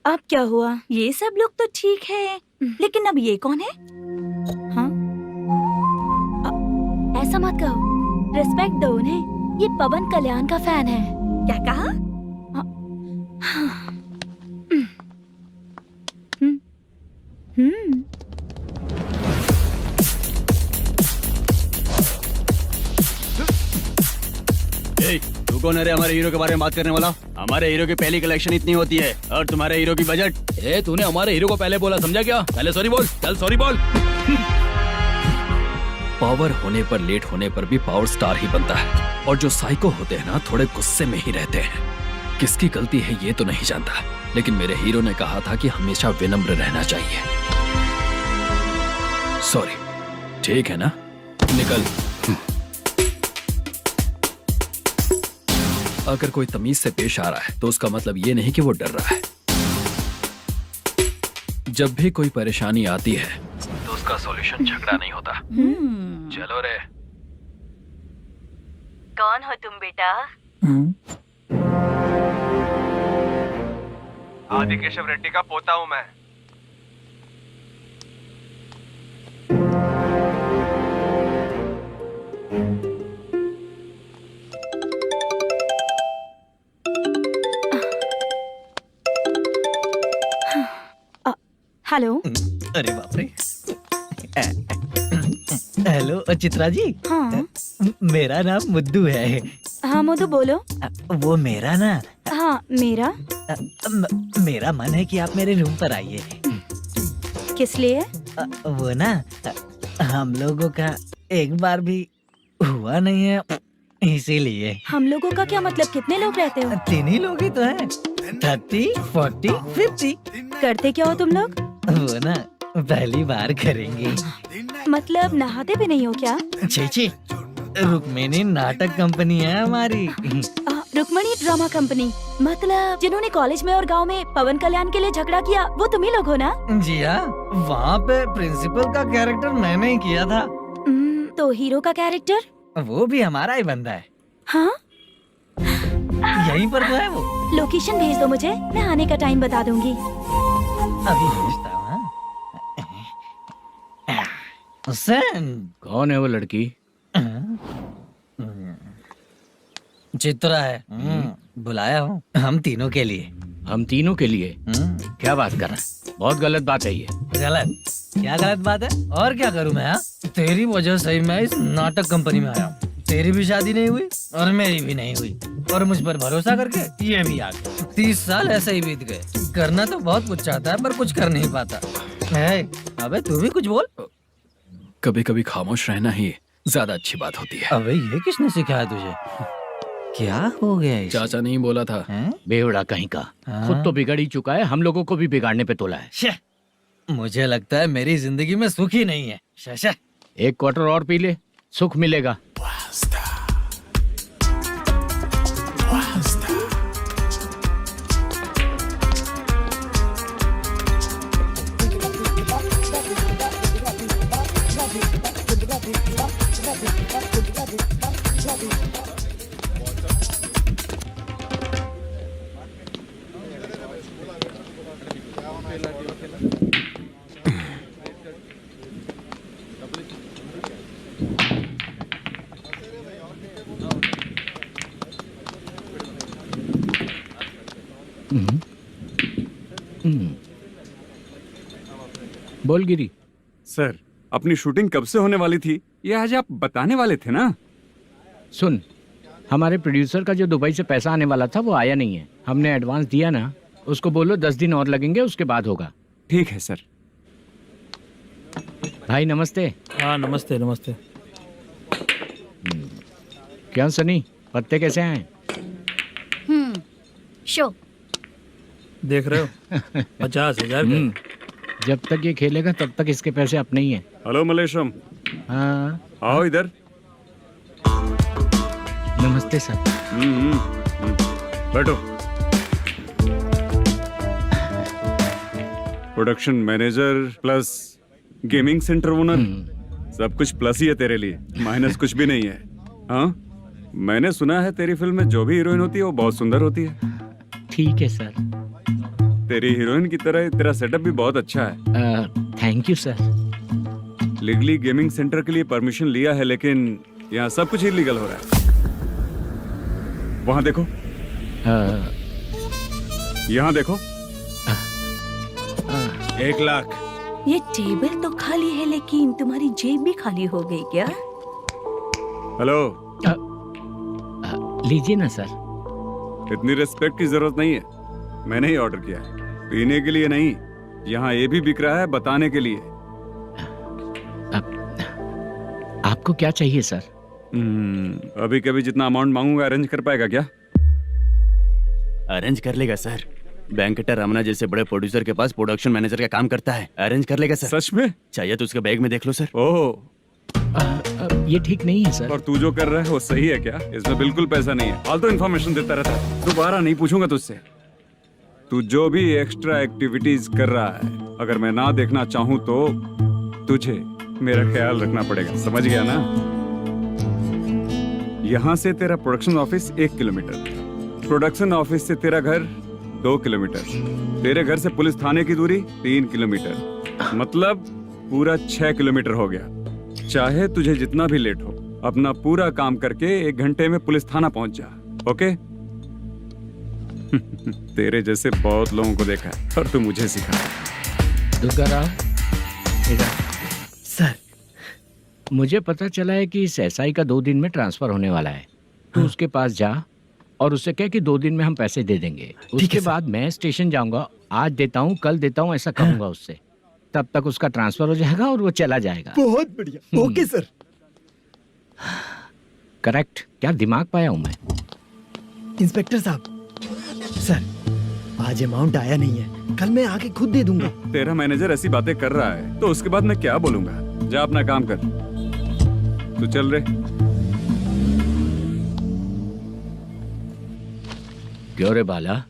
अब क्या हुआ? ये सब लोग तो ठीक है, लेकिन अब ये कौन है? हाँ? ऐसा मत कहो, रिस्पेक्ट दो उन्हें। ये पवन कल्याण का फैन है। क्या कहा? तू कौन है रे हमारे हीरो के बारे में बात करने वाला? हमारे हीरो की पहली कलेक्शन इतनी होती है और तुम्हारे हीरो की बजट। तूने हमारे हीरो को पहले बोला, समझा क्या? पहले सॉरी बोल, चल सॉरी बोल। पावर होने पर, लेट होने पर भी पावर स्टार ही बनता है। और जो साइको होते हैं ना, थोड़े गुस्से में ही रहते हैं। किसकी गलती है ये तो नहीं जानता, लेकिन मेरे हीरो ने कहा था कि हमेशा विनम्र रहना चाहिए। सॉरी, ठीक है ना? निकल। अगर कोई तमीज से पेश आ रहा है तो उसका मतलब ये नहीं कि वो डर रहा है। जब भी कोई परेशानी आती है तो उसका सॉल्यूशन झगड़ा नहीं होता। चलो रे। कौन हो तुम बेटा? आदि केशव रेड्डी का पोता हूँ मैं। हेलो। अरे बाप रे। हेलो चित्रा जी। हाँ। मेरा नाम मुद्दू है। हाँ मधु बोलो। वो मेरा ना। हाँ मेरा। मेरा मन है कि आप मेरे रूम पर आइए। किस लिए? वो ना, हम लोगों का एक बार भी हुआ नहीं है, इसीलिए। हम लोगों का क्या मतलब? कितने लोग रहते हो? 3 ही लोग ही तो हैं। 30, 40, 50। करते क्या हो तुम लोग? वो ना पहली बार करेंगे। मतलब नहाते भी नहीं हो क्या? छी, रुक्मिणी नाटक कंपनी है हमारी। Rukmini drama company? मतलब जिन्होंने कॉलेज में और गांव में पवन कल्याण के लिए झगड़ा किया, वो तुम ही लोग हो ना? जी हाँ, वहाँ पे प्रिंसिपल का कैरेक्टर मैंने ही किया था। तो हीरो का कैरेक्टर? वो भी हमारा ही बंदा है। हाँ? यहीं पर तो है वो। लोकेशन भेज दो मुझे, मैं आने का टाइम बता दूंगी। अभी भेजता हूँ। सेंड। कौन है वो लड़की? चित्रा है। बुलाया हूँ हम तीनों के लिए। हम तीनों के लिए? क्या बात कर रहा है? बहुत गलत बात है ये। गलत? क्या गलत बात है? और क्या करूँ मैं? तेरी वजह से मैं इस नाटक कंपनी में आया हूँ। तेरी भी शादी नहीं हुई और मेरी भी नहीं हुई, और मुझ पर भरोसा करके ये भी आ गया। 30 साल ऐसे ही बीत गए। करना तो बहुत कुछ चाहता है पर कुछ कर नहीं पाता है। अबे तू भी कुछ बोल। कभी कभी खामोश रहना ही ज्यादा अच्छी बात होती है। अबे ये किसने सिखाया तुझे? क्या हो गया इसे? चाचा नहीं बोला था। बेवड़ा कहीं का। खुद तो बिगड़ ही चुका है, हम लोगों को भी बिगाड़ने पे तोला है। मुझे लगता है मेरी जिंदगी में सुख ही नहीं है। शशा, एक क्वार्टर और पी ले, सुख मिलेगा। बोल गिरी। सर, अपनी शूटिंग कब से होने वाली थी ये आज आप बताने वाले थे ना? सुन, हमारे प्रोड्यूसर का जो दुबई से पैसा आने वाला था वो आया नहीं है। हमने एडवांस दिया ना, उसको बोलो 10 दिन और लगेंगे, उसके बाद होगा। ठीक है सर। भाई नमस्ते। हाँ नमस्ते नमस्ते। क्या सनी, पत्ते कैसे हैं? शो देख रहे हो 50,000 का। जब तक ये खेलेगा तब तक इसके पैसे अपने ही हैं। हेलो मलेशम। हाँ आओ इधर। नमस्ते सर। बैठो। Production manager plus gaming centre owner, सब कुछ प्लस ही है तेरे लिए, माइनस कुछ भी नहीं है। हाँ, मैंने सुना है तेरी फिल्म में जो भी हीरोइन होती है वो बहुत सुंदर होती है। ठीक है सर। तेरी हीरोइन की तरह तेरा सेटअप भी बहुत अच्छा है। Thank you sir. Legally gaming centre के लिए परमिशन लिया है, लेकिन यहाँ सब कुछ इलीगल हो रहा है। वहाँ देखो, यहाँ देखो। 1 लाख। ये टेबल तो खाली है लेकिन तुम्हारी जेब भी खाली हो गई क्या? हेलो। लीजिए ना सर। इतनी रिस्पेक्ट की जरूरत नहीं है, मैंने ही ऑर्डर किया है। पीने के लिए नहीं, यहाँ ये भी बिक रहा है बताने के लिए। आपको क्या चाहिए सर? अभी कभी जितना अमाउंट मांगूंगा अरेंज कर पाएगा क्या? अरेंज कर लेगा सर। वेंकटर रमना जैसे बड़े प्रोड्यूसर के पास प्रोडक्शन मैनेजर का काम करता है, अरेंज कर लेगा सर। सच में? चाहिए तो उसके बैग में देख लो सर। ओह, ये ठीक नहीं है सर। और तू जो कर रहा है वो सही है क्या? इसमें बिल्कुल पैसा नहीं है, फालतू इन्फॉर्मेशन देता रहता है। दोबारा नहीं पूछूंगा तुझसे। तू जो भी एक्स्ट्रा एक्टिविटीज कर रहा है, अगर मैं ना देखना चाहूं तो तुझे मेरा ख्याल रखना पड़ेगा, समझ गया ना? यहाँ से तेरा production office 1 kilometre, production office से तेरा घर 2 किलोमीटर, तेरे घर से पुलिस थाने की दूरी 3 किलोमीटर, मतलब पूरा 6 किलोमीटर हो गया। चाहे तुझे जितना भी लेट हो, अपना पूरा काम करके 1 घंटे में पुलिस थाना पहुंच जा, ओके? तेरे जैसे बहुत लोगों को देखा है और तू मुझे सिखा। दुर्गा राव, सर, मुझे पता चला है कि इस एसआई का 2 दिन में ट्रांसफर होने वाला है। तू उसके पास जा और उससे कह कि 2 दिन में हम पैसे दे देंगे। उसके बाद मैं स्टेशन जाऊंगा, आज देता हूँ कल देता हूँ ऐसा कहूंगा उससे। तब तक उसका ट्रांसफर हो जाएगा और वो चला जाएगा। बहुत बढ़िया, ओके सर। करेक्ट। क्या दिमाग पाया हूँ मैं। इंस्पेक्टर साहब, सर आज अमाउंट आया नहीं है, कल मैं आके खुद दे दूंगा। तेरा मैनेजर ऐसी बातें कर रहा है तो उसके बाद मैं क्या बोलूंगा? जा अपना काम कर। तू चल रे। क्यों रे बाला,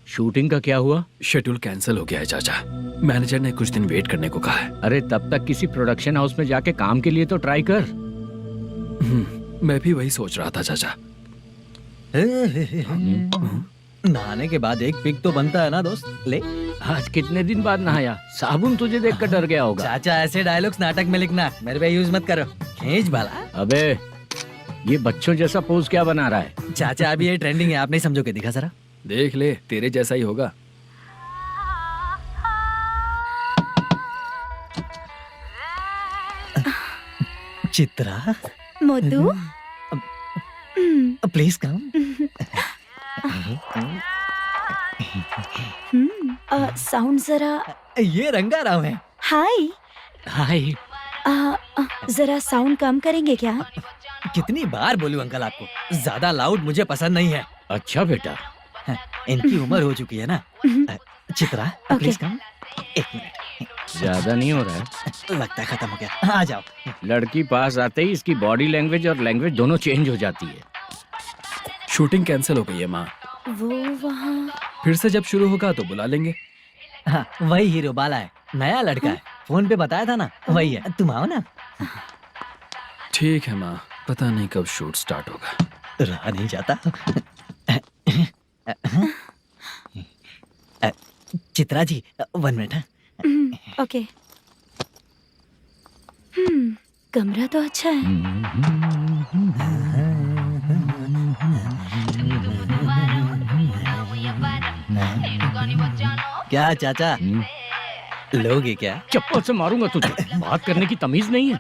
शूटिंग का क्या हुआ? शेड्यूल कैंसिल हो गया है चाचा। मैनेजर ने कुछ दिन वेट करने को कहा है। अरे तब तक किसी प्रोडक्शन हाउस में जाके काम के लिए तो ट्राई कर। मैं भी वही सोच रहा था चाचा। नहाने के बाद एक पिक तो बनता है ना दोस्त। ले आज कितने दिन बाद नहाया? साबुन तुझे देखकर डर गया होगा। चाचा ऐसे डायलॉग्स नाटक में लिखना, मेरे पे यूज मत करो। खींच बाला। अबे ये बच्चों जैसा पोज क्या बना रहा है? चाचा अभी ये ट्रेंडिंग है, आप नहीं समझोगे, दिखा जरा। देख ले, तेरे जैसा ही होगा। Chitra, Modu, please come. Sound जरा। ये रंगाराव है। हाय। हाय। जरा साउंड कम करेंगे क्या? कितनी बार बोलूं अंकल आपको, ज्यादा लाउड मुझे पसंद नहीं है। अच्छा बेटा, इनकी उम्र हो चुकी है ना। Chitra please come. एक मिनट, ज्यादा नहीं हो रहा है? लगता है खत्म हो गया। आ जाओ। लड़की पास आते ही इसकी बॉडी लैंग्वेज और लैंग्वेज दोनों चेंज हो जाती है। शूटिंग कैंसिल हो गई है माँ। वो वहाँ। फिर से जब शुरू होगा तो बुला लेंगे। हाँ, वही हीरो बाला है, नया लड़का है। फोन पे बताया था ना, वही है। तुम आओ ना। ठीक है माँ, पता नहीं कब शूट स्टार्ट होगा। रहा नहीं जाता। चित्रा जी 1 मिनट। ओके। कमरा तो अच्छा है। क्या चाचा, लोगे क्या? चप्पल से मारूंगा तुझे। बात करने की तमीज नहीं है।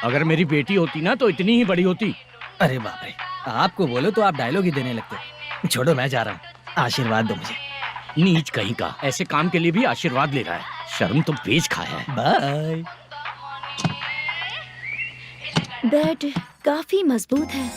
अगर मेरी बेटी होती ना तो इतनी ही बड़ी होती। अरे बाप रे, आपको बोलो तो आप डायलॉग ही देने लगते। छोड़ो, मैं जा रहा हूँ, आशीर्वाद दो मुझे। नीच कहीं का, ऐसे काम के लिए भी आशीर्वाद ले रहा है। शर्म तो बेच खाया है। बाय। बेड काफी मजबूत है।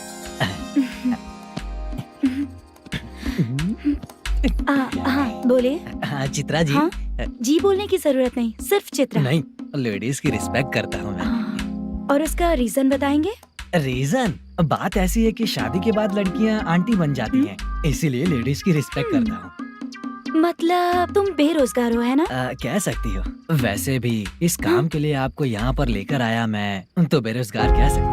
हाँ बोले। हाँ चित्रा जी। हाँ? जी बोलने की जरूरत नहीं, सिर्फ चित्रा। नहीं, लेडीज की रिस्पेक्ट करता हूँ मैं। और उसका रीजन बताएंगे? रीजन? बात ऐसी है कि शादी के बाद लड़कियाँ आंटी बन जाती हैं, इसीलिए लेडीज की रिस्पेक्ट करता हूँ। मतलब तुम बेरोजगार हो, है ना? कह सकती हो। वैसे भी इस काम के लिए आपको यहाँ पर लेकर आया मैं, तो बेरोजगार कह सकती हूँ।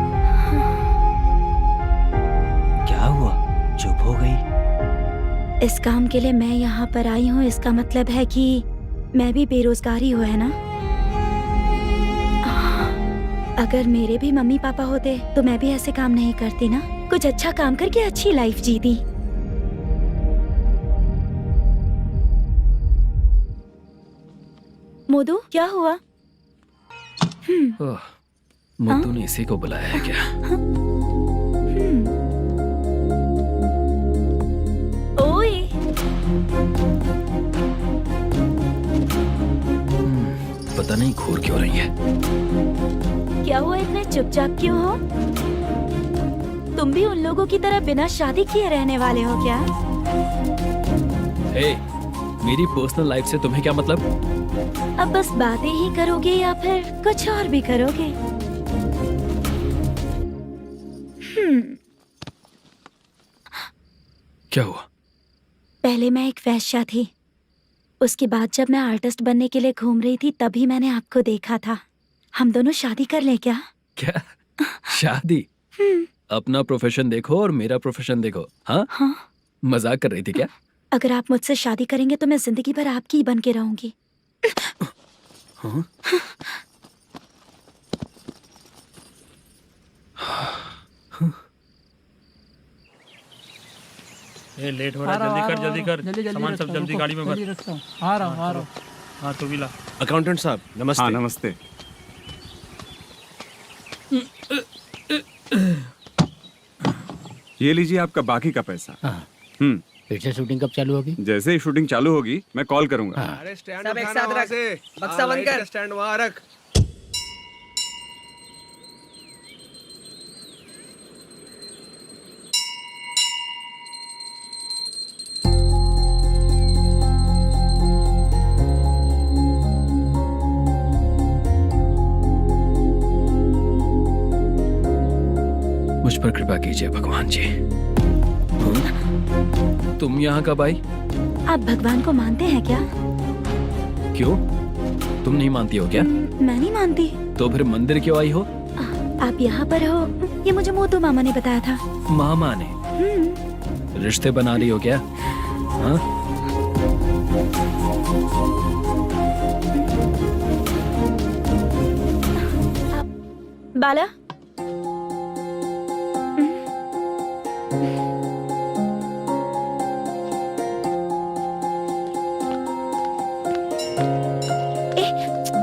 क्या हुआ, चुप हो गई? इस काम के लिए मैं यहाँ पर आई हूँ, इसका मतलब है कि मैं भी बेरोजगार ही हूँ, है ना? अगर मेरे भी मम्मी पापा होते तो मैं भी ऐसे काम नहीं करती ना। कुछ अच्छा काम करके अच्छी लाइफ जीती। मोदू, क्या हुआ? मोदू ने इसी को बुलाया है क्या? ओए। पता नहीं घूर क्यों रही है। क्या हुआ, इतने चुपचाप क्यों हो? तुम भी उन लोगों की तरह बिना शादी किए रहने वाले हो क्या? हे, मेरी पर्सनल लाइफ से तुम्हें क्या मतलब? अब बस बातें ही करोगे या फिर कुछ और भी करोगे? क्या हुआ? पहले मैं एक वेश्या थी, उसके बाद जब मैं आर्टिस्ट बनने के लिए घूम रही थी तभी मैंने आपको देखा था। हम दोनों शादी कर ले क्या? क्या शादी? अपना प्रोफेशन देखो और मेरा प्रोफेशन देखो। हाँ? मजाक कर रही थी क्या? अगर आप मुझसे शादी करेंगे तो मैं जिंदगी भर आपकी ही बन के रहूंगी। हाँ? ये लेट हो रहा है, जल्दी कर। सामान सब जल्दी गाड़ी में भर। आ रहा हूँ। हाँ तो भी ला। अकाउंटेंट साहब नमस्ते। हाँ नमस्ते। ये लीजिए आपका बाकी का पैसा। फिर से शूटिंग कब चालू होगी? जैसे ही शूटिंग चालू होगी मैं कॉल करूंगा। अरे स्टैंड सब एक साथ रख, बक्सा बंद कर। स्टैंड वहाँ रख। मुझ पर कृपा कीजिए भगवान जी। तुम यहाँ कब आई? आप भगवान को मानते हैं क्या? क्यों, तुम नहीं मानती हो क्या? मैं नहीं मानती। तो फिर मंदिर क्यों आई हो? आप यहाँ पर हो ये मुझे मोदू मामा ने बताया था। मामा ने? रिश्ते बना रही हो क्या? हाँ? बाला,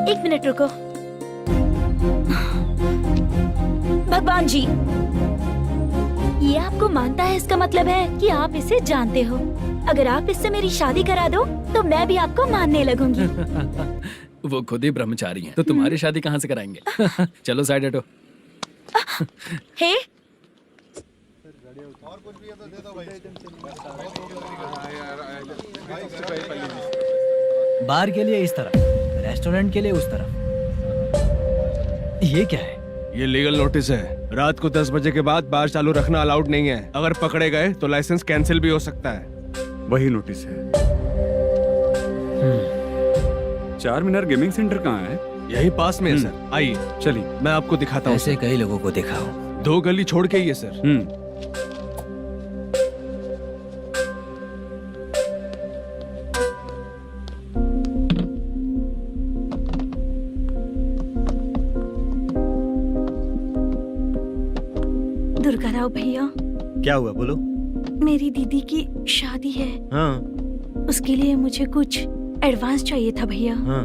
एक मिनट रुको। भगवान जी, ये आपको मानता है, इसका मतलब है कि आप इसे जानते हो। अगर आप इससे मेरी शादी करा दो तो मैं भी आपको मानने लगूंगी। वो खुद ही ब्रह्मचारी हैं, तो तुम्हारी शादी कहाँ से कराएंगे? चलो साइड हटो। हे, बार के लिए इस तरफ, रेस्टोरेंट के लिए उस तरफ। ये क्या है? ये लीगल नोटिस है। रात को 10 बजे के बाद बार चालू रखना अलाउड नहीं है। अगर पकड़े गए तो लाइसेंस कैंसिल भी हो सकता है। वही नोटिस है। चार मीनार गेमिंग सेंटर कहाँ है? यही पास में है सर। आइए चलिए मैं आपको दिखाता हूँ। ऐसे कई लोगों को देखा हूँ। 2 गली छोड़ के ही है सर। दुर्गा राव भैया, क्या हुआ, बोलो। मेरी दीदी की शादी है। हाँ उसके लिए मुझे कुछ एडवांस चाहिए था भैया। हाँ,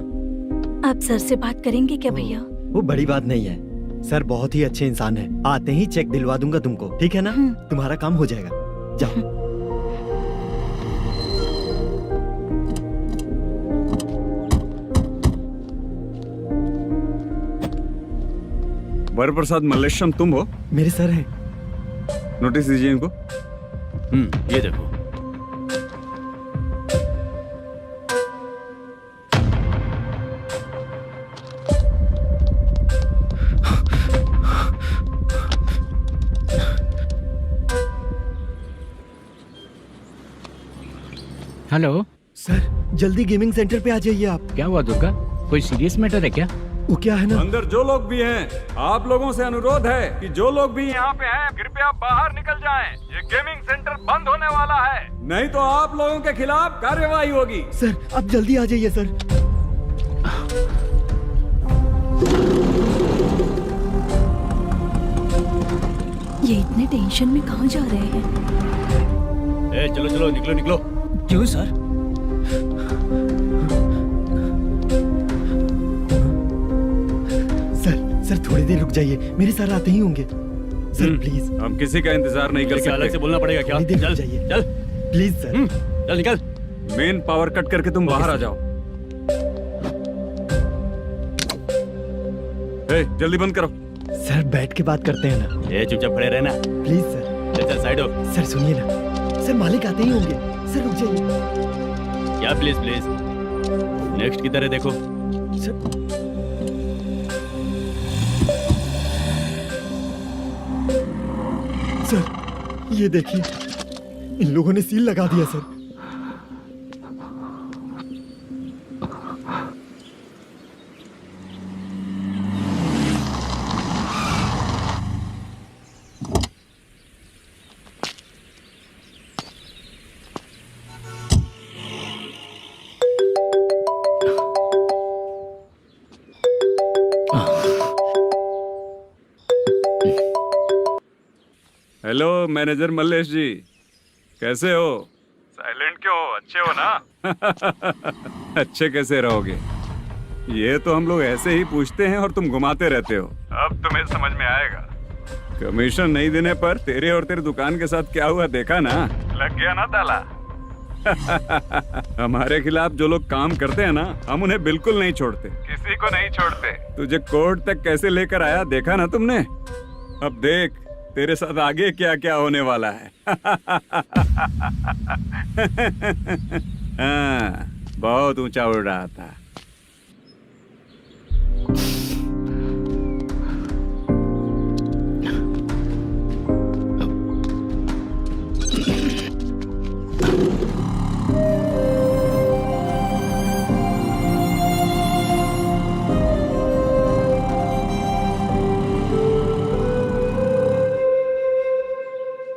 आप सर से बात करेंगे क्या भैया? वो बड़ी बात नहीं है, सर बहुत ही अच्छे इंसान है। आते ही चेक दिलवा दूंगा तुमको, ठीक है ना? तुम्हारा काम हो जाएगा, जाओ। वरप्रसाद मल्लेश्वरम तुम हो? मेरे सर हैं। नोटिस दीजिए इनको। ये देखो। हेलो सर, जल्दी गेमिंग सेंटर पे आ जाइए आप। क्या हुआ दुर्गा? कोई सीरियस मैटर है क्या? वो क्या है ना, अंदर जो लोग भी हैं, आप लोगों से अनुरोध है कि जो लोग भी यहाँ पे हैं, कृपया बाहर निकल जाएं। ये गेमिंग सेंटर बंद होने वाला है, नहीं तो आप लोगों के खिलाफ कार्यवाही होगी। सर आप जल्दी आ जाइए सर। ये इतने टेंशन में कहाँ जा रहे हैं? चलो चलो, निकलो निकलो। क्यों सर? सर थोड़ी देर रुक जाइए, मेरे सर आते ही होंगे। Sir please. हम किसी का इंतजार नहीं कर सकते। अलग से बोलना पड़ेगा क्या? चल जाइए, चल प्लीज सर। चल निकल। मेन पावर कट करके तुम बाहर आ जाओ। जल्दी बंद करो। सर बैठ के बात करते हैं ना। चुपचाप खड़े रहना प्लीज सर। चल साइड हो। सर सुनिए ना, सर मालिक आते ही होंगे। सर रुक जाइए। क्या प्लीज प्लीज, नेक्स्ट की तरह देखो। सर ये देखिए, इन लोगों ने सील लगा दिया सर। हेलो मैनेजर मल्लेश जी, कैसे हो? साइलेंट क्यों हो? अच्छे हो ना? अच्छे कैसे रहोगे? ये तो हम लोग ऐसे ही पूछते हैं और तुम घुमाते रहते हो। अब तुम्हें समझ में आएगा। कमीशन नहीं देने पर तेरे और तेरी दुकान के साथ क्या हुआ देखा ना? लग गया ना ताला। हमारे खिलाफ जो लोग काम करते हैं ना, हम उन्हें बिल्कुल नहीं छोड़ते, किसी को नहीं छोड़ते। तुझे कोर्ट तक कैसे लेकर आया देखा ना तुमने? अब देख तेरे साथ आगे क्या क्या होने वाला है। हाँ, बहुत ऊंचा उड़ रहा था।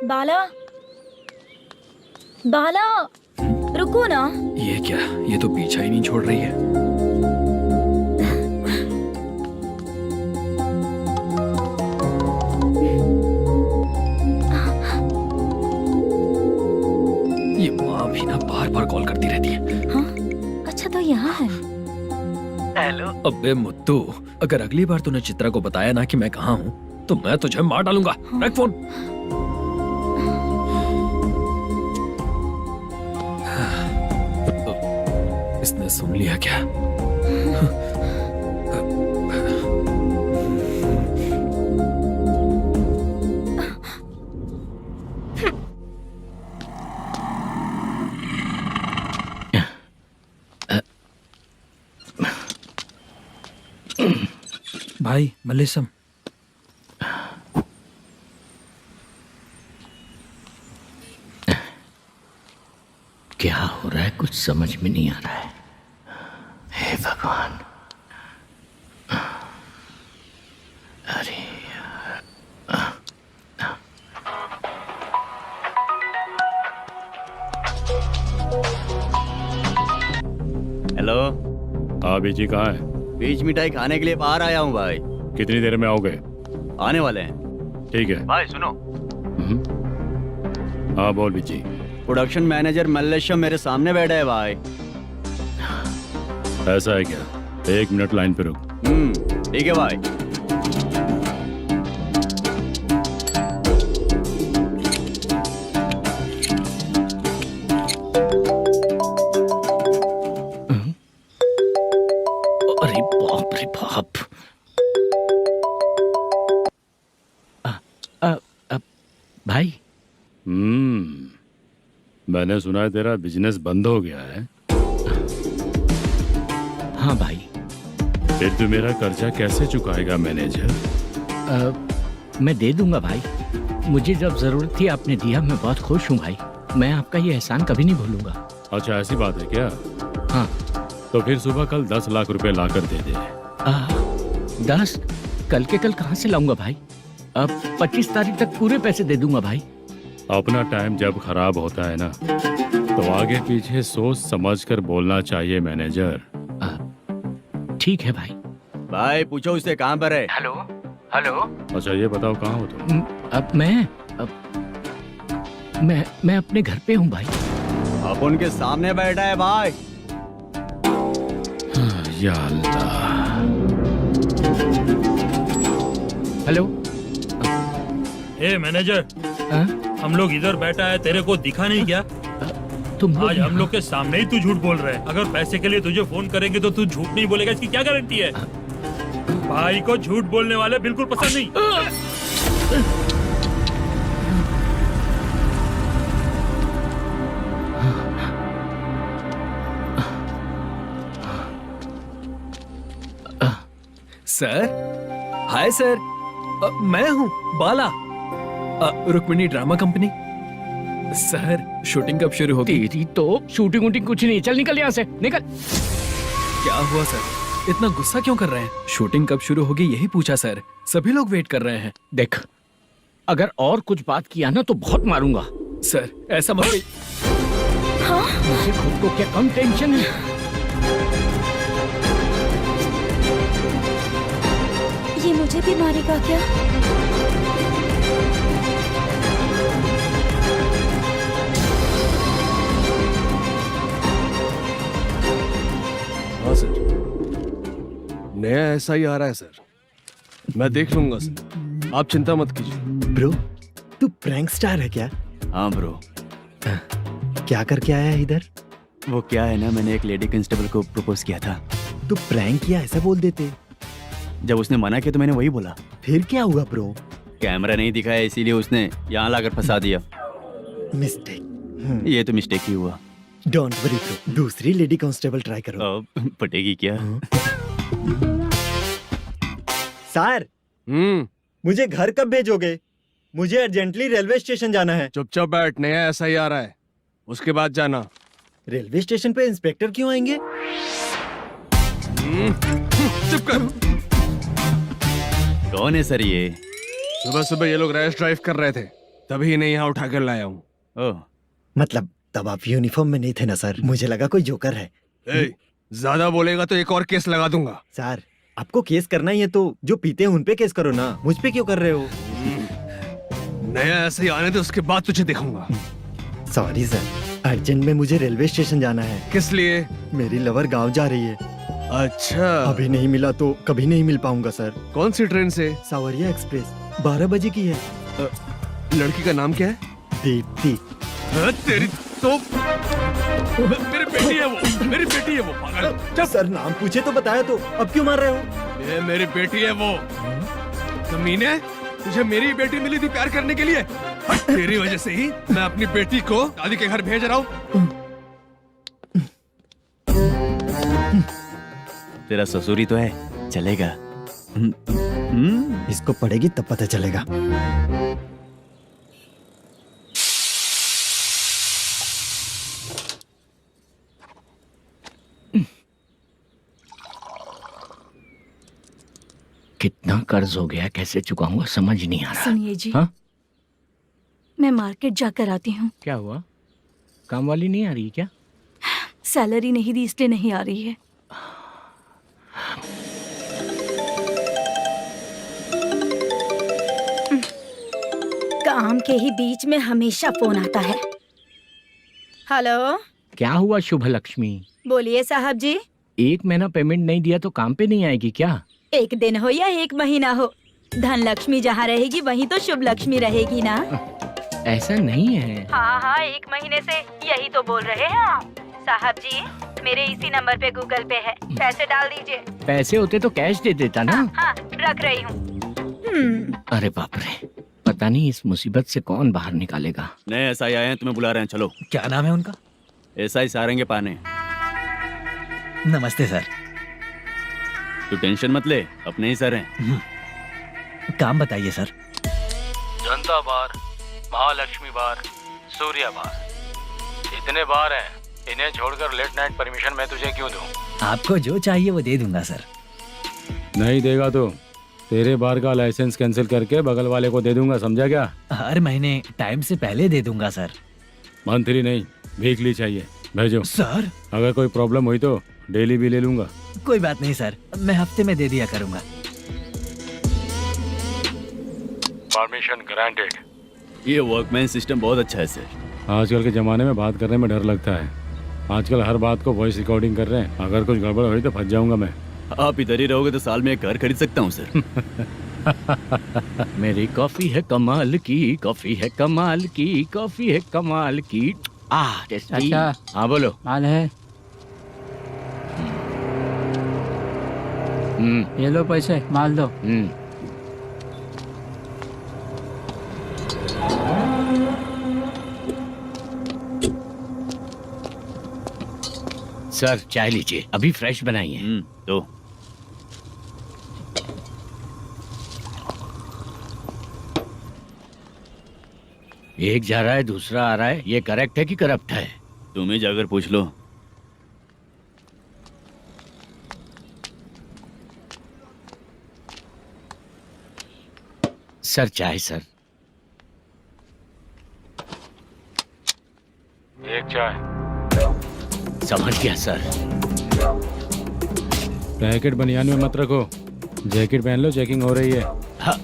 बाला, बाला रुको ना। ये क्या? ये तो पीछा ही नहीं छोड़ रही है। यहाँ है। हेलो। अबे मुत्तू, अगर अगली बार तूने चित्रा को बताया ना कि मैं कहाँ हूँ तो मैं तुझे मार डालूंगा। रख फोन। इसने सुन लिया क्या? भाई मल्लेशम, क्या हो रहा है कुछ समझ में नहीं आ रहा है। हे भगवान, अरे हेलो। हाँ बीजी कहाँ है? बीज मिठाई खाने के लिए बाहर आया हूँ भाई। कितनी देर में आओगे? आने वाले हैं। ठीक है। भाई सुनो, हाँ बोल बीजी। प्रोडक्शन मैनेजर मल्लेशम मेरे सामने बैठा है भाई। ऐसा है क्या? 1 मिनट लाइन पे रुक। ठीक है भाई। अरे बाप रे बाप। भाई। मैंने सुना है तेरा बिजनेस बंद हो गया है। हाँ भाई। फिर तू मेरा कर्जा कैसे चुकाएगा मैनेजर? मैं दे दूंगा भाई, मुझे जब जरूरत थी आपने दिया, मैं बहुत खुश हूँ भाई। मैं आपका ये एहसान कभी नहीं भूलूंगा। अच्छा ऐसी बात है क्या? हाँ। तो फिर सुबह कल 10 लाख रुपए लाकर दे दे। 10? कल के कल कहाँ से लाऊंगा भाई? अब 25 तारीख तक पूरे पैसे दे दूंगा भाई। अपना टाइम जब खराब होता है ना तो आगे पीछे सोच समझ कर बोलना चाहिए मैनेजर। ठीक है भाई। भाई पूछो उससे कहाँ पर है। Hello hello. अच्छा ये बताओ कहाँ हो तुम? अब मैं अपने घर पे हूँ भाई। अब उनके सामने बैठा है भाई। या अल्लाह। हेलो। ए मैनेजर, हम लोग इधर बैठा है, तेरे को दिखा नहीं क्या? तुम आज हम लोग के सामने ही तू झूठ बोल रहा है। अगर पैसे के लिए तुझे फोन करेंगे तो तू झूठ नहीं बोलेगा, इसकी क्या गारंटी है? भाई को झूठ बोलने वाले बिल्कुल पसंद नहीं। सर, हाय सर, मैं हूँ Bala, Rukmini drama company. Sir shooting कब शुरू होगी? तेरी तो शूटिंग वूटिंग कुछ नहीं, चल निकल यहाँ से, निकल। क्या हुआ सर, इतना गुस्सा क्यों कर रहे हैं? शूटिंग कब शुरू होगी यही पूछा सर, सभी लोग वेट कर रहे हैं। देख, अगर और कुछ बात किया ना तो बहुत मारूंगा। सर ऐसा मत। हाँ? मुझे खुद को क्या कम टेंशन है? ये मुझे भी मारेगा क्या? हाँ सर, नया ऐसा ही आ रहा है सर, मैं देख लूंगा सर, आप चिंता मत कीजिए। ब्रो, तू प्रैंक स्टार है क्या? हाँ ब्रो। क्या करके आया है इधर? वो क्या है ना, मैंने एक लेडी कांस्टेबल को प्रपोज किया था। तू प्रैंक किया ऐसा बोल देते। जब उसने मना किया तो मैंने वही बोला। फिर क्या हुआ ब्रो? कैमरा नहीं दिखाया इसीलिए उसने यहाँ लाकर फंसा दिया। मिस्टेक। ये तो मिस्टेक ही हुआ। डोंट वरी ब्रो, दूसरी लेडी कांस्टेबल ट्राई करो। पटेगी क्या? सर, मुझे घर कब भेजोगे? मुझे अर्जेंटली रेलवे स्टेशन जाना है। चुपचाप बैठ, नया ऐसा ही आ रहा है, उसके बाद जाना। रेलवे स्टेशन पे इंस्पेक्टर क्यों आएंगे? चुप कर। कौन है सर ये? सुबह सुबह ये लोग रैश ड्राइव कर रहे थे, तभी इन्हें यहाँ उठा कर लाया हूँ। मतलब तब आप यूनिफॉर्म में नहीं थे ना सर, मुझे लगा कोई जोकर है। ज्यादा बोलेगा तो एक और केस लगा दूंगा। सर, आपको केस करना ही है तो जो पीते हैं उन पे केस करो ना, मुझ पे क्यों कर रहे हो? नया ऐसे ही आने दे, उसके बाद तुझे दिखाऊंगा। Sorry sir. अर्जेंट में मुझे रेलवे स्टेशन जाना है। किस लिए? मेरी लवर गांव जा रही है। अच्छा, अभी नहीं मिला तो कभी नहीं मिल पाऊंगा सर। कौन सी ट्रेन से? सावरिया एक्सप्रेस 12 बजे की है। लड़की का नाम क्या है? दीप्ति। तेरी तो मेरी बेटी है वो, मेरी बेटी है वो, पागल। सर नाम पूछे तो बताया तो अब क्यों मार रहे हो? ये मेरी बेटी है वो। कमीने, तुझे मेरी बेटी मिली थी प्यार करने के लिए। तेरी वजह से ही मैं अपनी बेटी को दादी के घर भेज रहा हूँ। तेरा ससुरी तो है, चलेगा। इसको पढ़ेगी तब पता चलेगा। कितना कर्ज हो गया, कैसे चुकाऊंगा समझ नहीं आ रहा। सुनिए जी, हाँ? मैं मार्केट जाकर आती हूँ। क्या हुआ? काम वाली नहीं आ रही क्या? सैलरी नहीं दी इसलिए नहीं आ रही है। काम के ही बीच में हमेशा फोन आता है। हेलो, क्या हुआ शुभ लक्ष्मी? बोलिए साहब जी। 1 महीना पेमेंट नहीं दिया तो काम पे नहीं आएगी क्या? 1 दिन हो या 1 महीना हो, धन लक्ष्मी जहाँ रहेगी वहीं तो शुभ लक्ष्मी रहेगी ना। ऐसा नहीं है। हाँ हाँ, 1 महीने से यही तो बोल रहे हैं आप। साहब जी, मेरे इसी नंबर पे गूगल पे है, पैसे डाल दीजिए। पैसे होते तो कैश दे देता ना। हाँ, रख रही हूँ। अरे बाप रे, पता नहीं इस मुसीबत से कौन बाहर निकालेगा। नए एसआई आए हैं, तुम्हें बुला रहे हैं, चलो। क्या नाम है उनका? एसआई सारंगे पाने। नमस्ते सर। तू टेंशन मत ले, अपने ही सर हैं। काम बताइए सर। जनता बार, महालक्ष्मी बार, सूर्या बार, इतने बार हैं। इन्हें छोड़कर लेट नाइट परमिशन मैं तुझे क्यों दूं? आपको जो चाहिए वो दे दूंगा सर। नहीं देगा तो तेरे बार का लाइसेंस कैंसिल करके बगल वाले को दे दूंगा, समझा क्या? हर महीने टाइम से पहले दे दूंगा सर। मंथली नहीं, वीकली चाहिए, भेजो। सर, अगर कोई प्रॉब्लम हुई तो डेली भी ले लूंगा। कोई बात नहीं सर, मैं हफ्ते में दे दिया करूंगा। Permission granted. ये वर्कमैन सिस्टम बहुत अच्छा है सर। आजकल के जमाने में बात करने में डर लगता है। आजकल हर बात को वॉइस रिकॉर्डिंग कर रहे हैं। अगर कुछ गड़बड़ हुई तो फंस जाऊंगा मैं। आप इधर ही रहोगे तो साल में 1 घर खरीद सकता हूँ सर। मेरी कॉफी है कमाल की, कॉफी है कमाल की, कॉफी है कमाल की। टेस्टी। अच्छा। हाँ बोलो। माल है। ये लो पैसे, माल दो। सर चाय लीजिए, अभी फ्रेश बनाई है। तो एक जा रहा है दूसरा आ रहा है, ये करेक्ट है कि करप्ट है? तुम ही जाकर पूछ लो। सर चाय सर। एक चाय। समझ गया सर। पैकेट बनियान में मत रखो, जैकेट पहन लो, चेकिंग हो रही है। हाँ,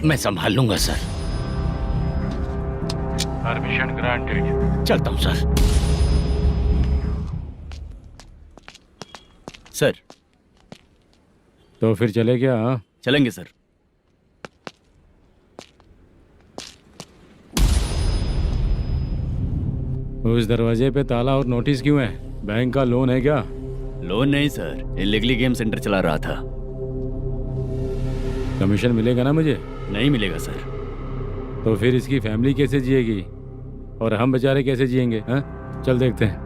मैं संभाल लूंगा सर। Permission granted. चलता हूँ सर। सर तो फिर चले क्या? हाँ चलेंगे सर। उस दरवाजे पे ताला और नोटिस क्यों है? बैंक का लोन है क्या? लोन नहीं सर, इलीगली गेम सेंटर चला रहा था। कमीशन मिलेगा ना मुझे? नहीं मिलेगा सर। तो फिर इसकी फैमिली कैसे जिएगी और हम बेचारे कैसे जिएंगे? हाँ चल देखते हैं।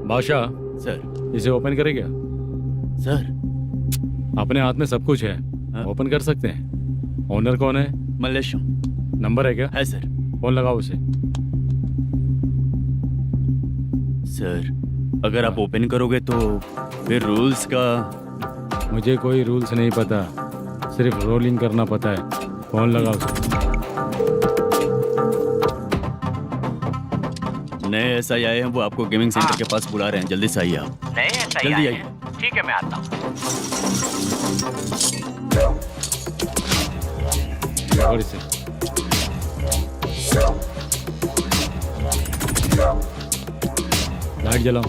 बादशाह सर। इसे ओपन करे क्या? सर अपने हाथ में सब कुछ है, ओपन कर सकते हैं। ओनर कौन है? मल्लेशम। नंबर है क्या? है सर। फोन लगाओ उसे। सर अगर आप ओपन करोगे तो फिर रूल्स का। मुझे कोई रूल्स नहीं पता, सिर्फ रोलिंग करना पता है। फोन लगाओ उसे। नए एसआई आए हैं, वो आपको गेमिंग सेंटर के पास बुला रहे हैं, जल्दी से आइए आप। नहीं ऐसा ही जल्दी आए आइए। हैं। ठीक है मैं आता हूँ। और इसे लाइट जलाओ।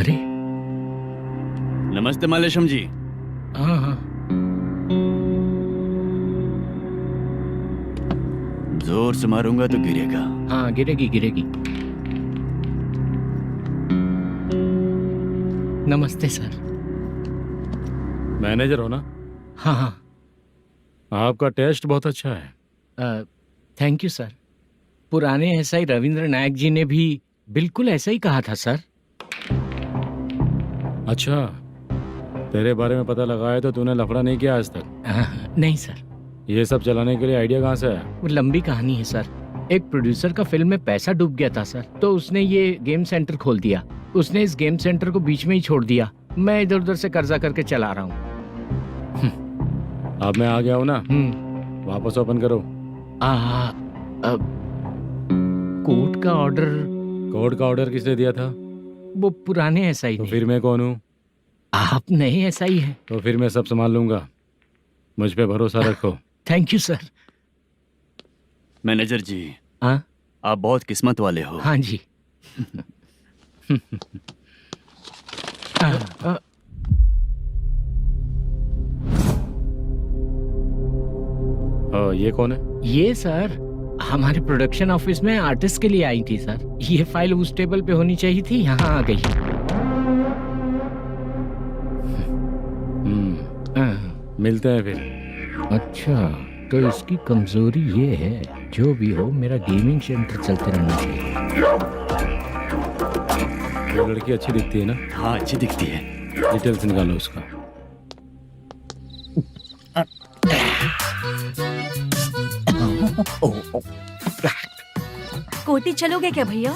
अरे नमस्ते मालेशम जी। हाँ हाँ जोर से मारूंगा तो गिरेगा। हाँ गिरेगी गिरेगी। नमस्ते सर। मैनेजर हो ना? हाँ हाँ। आपका टेस्ट बहुत अच्छा है। Thank you sir. पुराने एसआई रविंद्र नायक जी ने भी बिल्कुल ऐसा ही कहा था सर। अच्छा, तेरे बारे में पता लगा है तो तूने लफड़ा नहीं किया आज तक? नहीं सर। ये सब चलाने के लिए आइडिया कहाँ से आया? वो लंबी कहानी है सर। एक प्रोड्यूसर का फिल्म में पैसा डूब गया था सर, तो उसने ये गेम सेंटर खोल दिया। उसने इस गेम सेंटर को बीच में ही छोड़ दिया। मैं इधर उधर से कर्जा करके चला रहा हूँ। अब मैं आ गया हूँ ना, वापस ओपन करो। कोर्ट का ऑर्डर। कोर्ट का ऑर्डर किसने दिया था? वो पुराने एसआई तो फिर मैं कौन हूँ? आप नए एसआई हैं। तो फिर मैं सब संभाल लूंगा, मुझ पे भरोसा रखो। Thank you sir. मैनेजर जी, हाँ आप बहुत किस्मत वाले हो। हाँ जी। ये कौन है? ये सर हमारे प्रोडक्शन ऑफिस में आर्टिस्ट के लिए आई थी सर। ये फाइल उस टेबल पे होनी चाहिए थी, यहाँ आ गई। मिलते हैं फिर। अच्छा, तो इसकी कमजोरी ये है, जो भी हो मेरा गेमिंग सेंटर चलते रहना चाहिए। ये लड़की अच्छी दिखती है ना? हाँ अच्छी दिखती है। डिटेल्स निकालो उसका। कोटी चलोगे क्या भैया?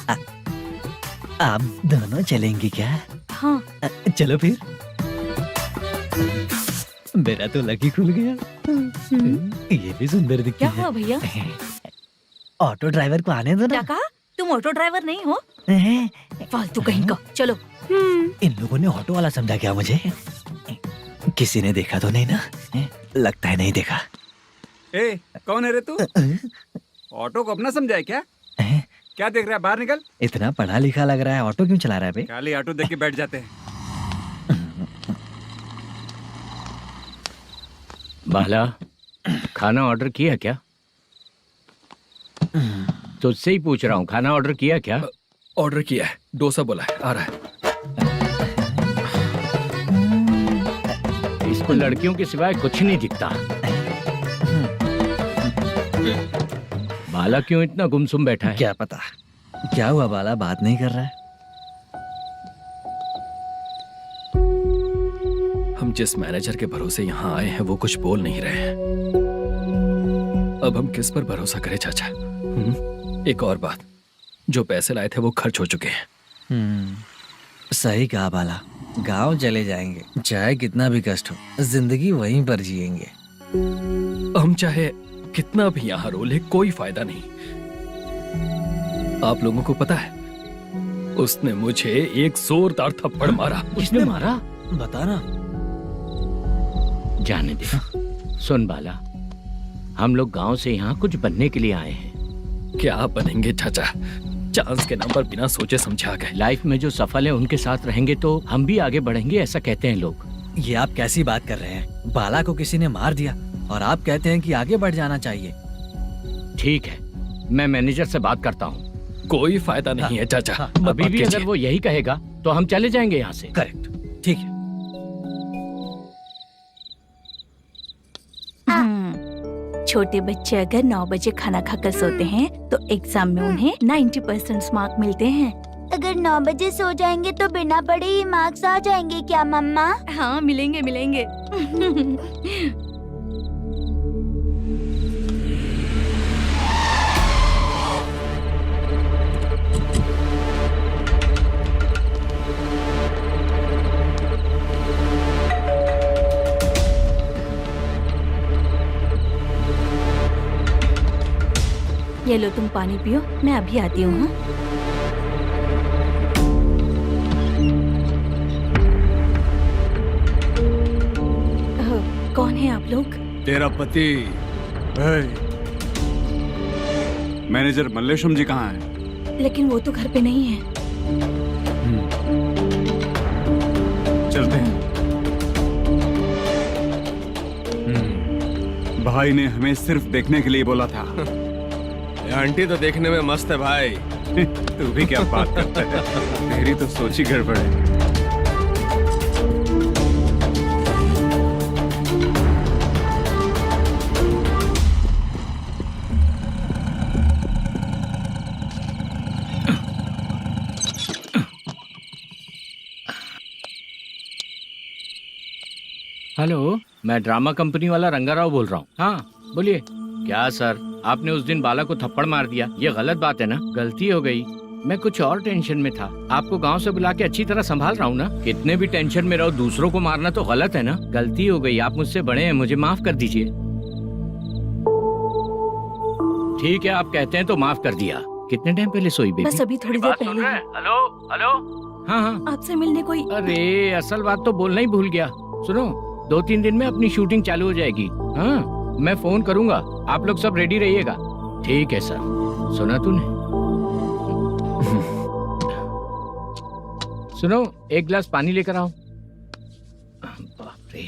आप दोनों चलेंगे क्या? हाँ। चलो फिर। मेरा तो लकी खुल गया। ये भी सुंदर दिखती क्या है। हुआ भैया? ऑटो ड्राइवर को आने दो क्या ना। कहा? तुम ऑटो ड्राइवर नहीं हो? फालतू कहीं का। चलो। इन लोगों ने ऑटो वाला समझा क्या मुझे? किसी ने देखा तो नहीं ना? लगता है नहीं देखा। ए, कौन है रे तू? ऑटो को अपना समझा है क्या? क्या देख रहा है? बाहर निकल। इतना पढ़ा लिखा लग रहा है, ऑटो क्यों चला रहा है बे? खाली ऑटो देख के बैठ जाते हैं। बाला, खाना ऑर्डर किया क्या? तुझसे ही पूछ रहा हूँ, खाना ऑर्डर किया क्या? ऑर्डर किया है, डोसा बोला है, आ रहा है। इसको लड़कियों के सिवाय कुछ नहीं दिखता। बाला क्यों इतना गुमसुम बैठा है? क्या पता क्या हुआ, बाला बात नहीं कर रहा है। हम जिस मैनेजर के भरोसे यहाँ आए हैं वो कुछ बोल नहीं रहे हैं। अब हम किस पर भरोसा करें चाचा? एक और बात, जो पैसे लाए थे वो खर्च हो चुके हैं। सही कहा बाला, गांव चले जाएंगे, चाहे कितना भी कष्ट हो, जिंदगी वहीं पर जिएंगे। हम चाहे कितना भी यहाँ रो ले, कोई फायदा नहीं। आप लोगों को पता है, उसने मुझे एक जोरदार थप्पड़ मारा। उसने मारा? बता ना। जाने दे। सुन बाला, हम लोग गांव से यहाँ कुछ बनने के लिए आए हैं। क्या बनेंगे चाचा? चांस के नाम पर बिना सोचे समझे आ गए। लाइफ में जो सफल है उनके साथ रहेंगे तो हम भी आगे बढ़ेंगे, ऐसा कहते हैं लोग। ये आप कैसी बात कर रहे हैं? बाला को किसी ने मार दिया और आप कहते हैं कि आगे बढ़ जाना चाहिए। ठीक है, मैं मैनेजर से बात करता हूँ। कोई फायदा नहीं है चाचा। अभी भी अगर वो यही कहेगा तो हम चले जाएंगे यहाँ से। करेक्ट, ठीक है। छोटे बच्चे अगर 9 बजे खाना खाकर सोते हैं तो एग्जाम में उन्हें 90% मार्क मिलते हैं। अगर 9 बजे सो जाएंगे तो बिना पढ़े ही मार्क्स आ जाएंगे क्या मम्मा? हाँ, मिलेंगे मिलेंगे। ये लो तुम पानी पियो, मैं अभी आती हूँ। हाँ? कौन है आप लोग? तेरा पति। मैनेजर मल्लेशम जी कहाँ हैं? लेकिन वो तो घर पे नहीं है। चलते हैं। भाई ने हमें सिर्फ देखने के लिए बोला था। आंटी तो देखने में मस्त है भाई। तू भी क्या बात करता है? तेरी तो सोच ही गड़बड़ है। हेलो, मैं ड्रामा कंपनी वाला रंगाराव बोल रहा हूँ। हाँ बोलिए। क्या सर, आपने उस दिन बाला को थप्पड़ मार दिया, ये गलत बात है ना? गलती हो गई, मैं कुछ और टेंशन में था। आपको गांव से बुला के अच्छी तरह संभाल रहा हूँ ना। कितने भी टेंशन में रहो, दूसरों को मारना तो गलत है ना। गलती हो गई, आप मुझसे बड़े हैं, मुझे माफ कर दीजिए। ठीक है, आप कहते हैं तो माफ कर दिया। कितने टाइम पहले सोई बेबी? बस अभी थोड़ी देर पहले। Hello hello. हाँ हाँ, आपसे मिलने कोई। अरे असल बात तो बोलना ही भूल गया। सुनो, 2-3 दिन में अपनी शूटिंग चालू हो जाएगी। हाँ, मैं फोन करूंगा, आप लोग सब रेडी रहिएगा। ठीक है सर। सुना तूने? सुनो, एक गिलास पानी लेकर आओ। बाप रे।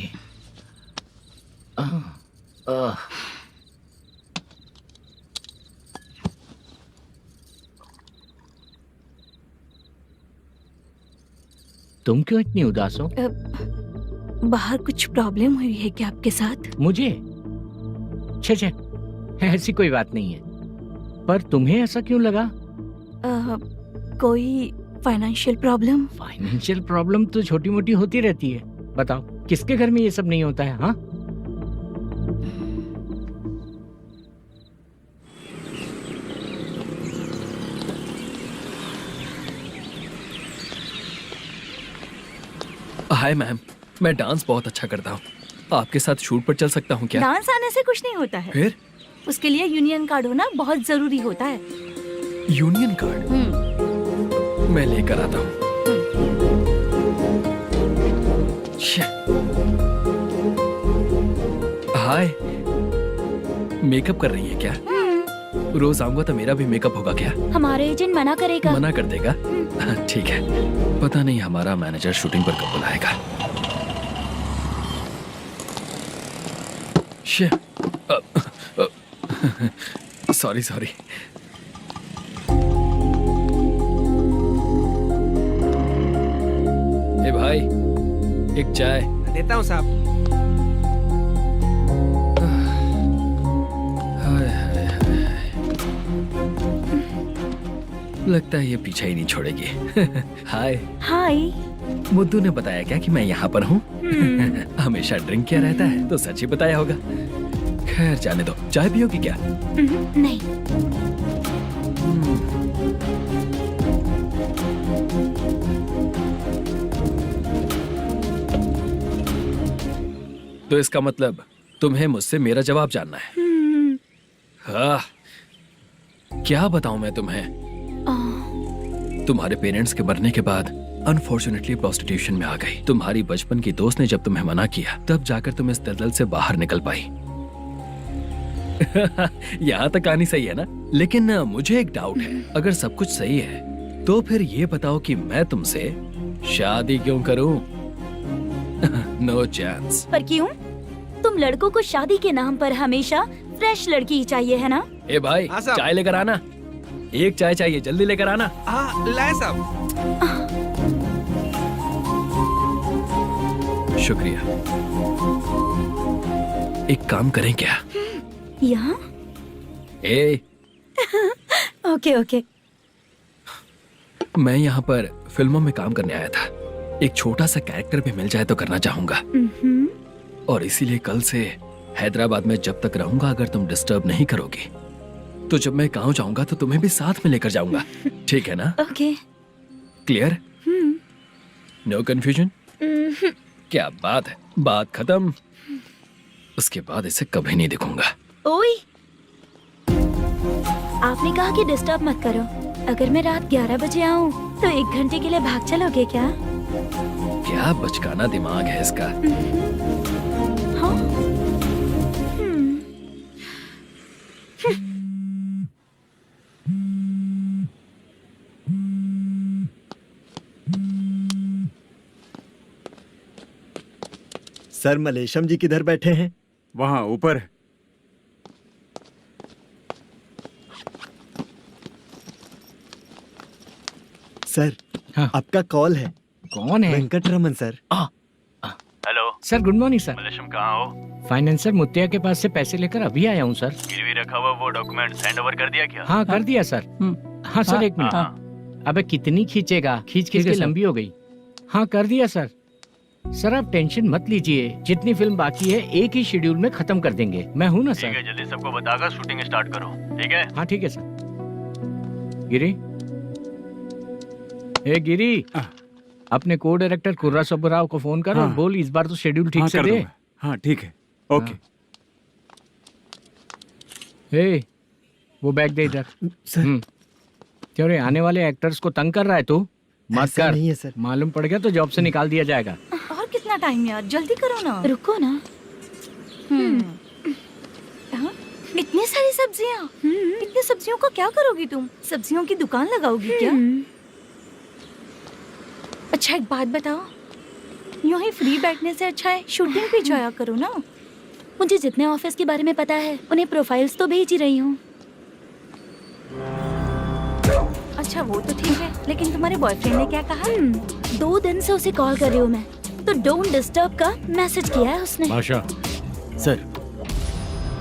तुम क्यों इतनी उदास हो? बाहर कुछ प्रॉब्लम हुई है क्या आपके साथ? मुझे? छे, ऐसी कोई बात नहीं है। पर तुम्हें ऐसा क्यों लगा? कोई फाइनेंशियल प्रॉब्लम? फाइनेंशियल प्रॉब्लम तो छोटी मोटी होती रहती है। बताओ, किसके घर में ये सब नहीं होता है? हाँ, हाय मैम, मैं डांस बहुत अच्छा करता हूँ। आपके साथ शूट पर चल सकता हूँ क्या? डांस आने से कुछ नहीं होता है। फिर? उसके लिए यूनियन कार्ड होना बहुत जरूरी होता है। Union card? मैं लेकर आता हूँ। हाय, मेकअप कर रही है क्या? रोज आऊंगा तो मेरा भी मेकअप होगा क्या? हमारे एजेंट मना करेगा। मना कर देगा? ठीक है, पता नहीं हमारा मैनेजर शूटिंग पर कब बुलाएगा। सॉरी। ए भाई, एक चाय। देता हूँ साहब। लगता है ये पीछा ही नहीं छोड़ेगी। हाय। हाय। मुद्दू ने बताया क्या कि मैं यहाँ पर हूँ? हमेशा ड्रिंक किया रहता है तो सच ही बताया होगा। खैर जाने दो, चाय पियोगी क्या? नहीं। तो इसका मतलब तुम्हें मुझसे मेरा जवाब जानना है? हाँ, क्या बताऊं मैं तुम्हें? तुम्हारे पेरेंट्स के मरने के बाद अनफॉर्चुनेटली प्रोस्टिट्यूशन में आ गई। तुम्हारी बचपन की दोस्त ने जब तुम्हें मना किया, तब जाकर तुम इस दलदल से बाहर निकल पाई। यहाँ तक कहानी सही है ना? लेकिन मुझे एक डाउट है। अगर सब कुछ सही है तो फिर ये बताओ कि मैं तुमसे शादी क्यों करूं? No chance. पर क्यों? तुम लड़कों को शादी के नाम पर हमेशा फ्रेश लड़की ही चाहिए, है ना? ए भाई, चाय लेकर आना। एक चाय चाहिए, जल्दी लेकर आना। लाए साहब। शुक्रिया। एक काम करें क्या? यहाँ? ए, ओके ओके। मैं यहाँ पर फिल्मों में काम करने आया था। एक छोटा सा कैरेक्टर भी मिल जाए तो करना चाहूंगा। और इसीलिए कल से हैदराबाद में जब तक रहूंगा, अगर तुम डिस्टर्ब नहीं करोगी तो जब मैं गांव जाऊंगा तो तुम्हें भी साथ में लेकर जाऊंगा। ठीक है ना? ओके। क्लियर? No confusion? क्या बात है, बात खत्म। उसके बाद इसे कभी नहीं दिखूंगा। ओए, आपने कहा कि डिस्टर्ब मत करो। अगर मैं रात 11 बजे आऊँ तो 1 घंटे के लिए भाग चलोगे क्या? क्या बचकाना दिमाग है इसका। हाँ? सर मलेशम जी किधर बैठे हैं? वहाँ ऊपर। सर आपका कॉल है। कौन है? Venkataraman sir. Hello sir good morning sir. Malesham कहाँ हो? फाइनेंसर मुत्तिया के पास से पैसे लेकर अभी आया हूँ सर। गिरवी रखा हुआ वो डॉक्यूमेंट हैंड ओवर कर दिया क्या? हाँ कर दिया सर। हाँ सर एक मिनट। अबे कितनी खींचेगा, खींच खींच के लंबी हो गई। हाँ कर दिया सर। सर आप टेंशन मत लीजिए, जितनी फिल्म बाकी है एक ही शेड्यूल में खत्म कर देंगे। मैं हूँ ना सर। ठीक है, जल्दी सबको बताकर शूटिंग स्टार्ट करो। ठीक है? हाँ ठीक है सर। गिरी, ए गिरी, अपने को डायरेक्टर कुर्रा सुब्बराव को फोन कर और बोल इस बार तो शेड्यूल ठीक से दे। हाँ ठीक है, ओके। ए, वो बैग दे इधर। क्यों रे, आने वाले एक्टर्स को तंग कर रहा है तू? मत ऐसा कर। नहीं है सर। मालूम पड़ गया तो जॉब से निकाल दिया जाएगा। और कितना टाइम यार, जल्दी करो ना। रुको ना। हाँ? इतनी सारी सब्जियाँ, इतनी सब्जियों का क्या करोगी तुम? सब्जियों की दुकान लगाओगी क्या? अच्छा एक बात बताओ, यूं ही फ्री बैठने से अच्छा है शूटिंग पे जाया करो ना। मुझे जितने ऑफिस के बारे में पता है उन्हें प्रोफाइल्स तो भेज ही रही हूँ। अच्छा वो तो ठीक है, लेकिन तुम्हारे बॉयफ्रेंड ने क्या कहा? 2 दिन से उसे कॉल कर रही हूँ मैं, तो डोंट डिस्टर्ब का मैसेज किया है उसने। बादशाह सर,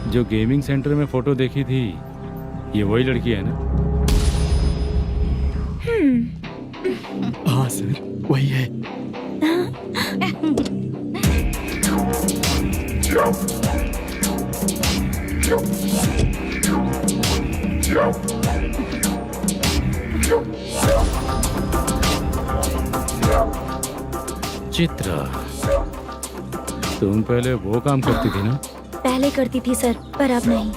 जो गेमिंग सेंटर में फोटो देखी थी, ये वही लड़की है ना? हाँ सर वही है। चित्रा, तुम पहले वो काम करती थी ना? पहले करती थी सर, पर अब नहीं।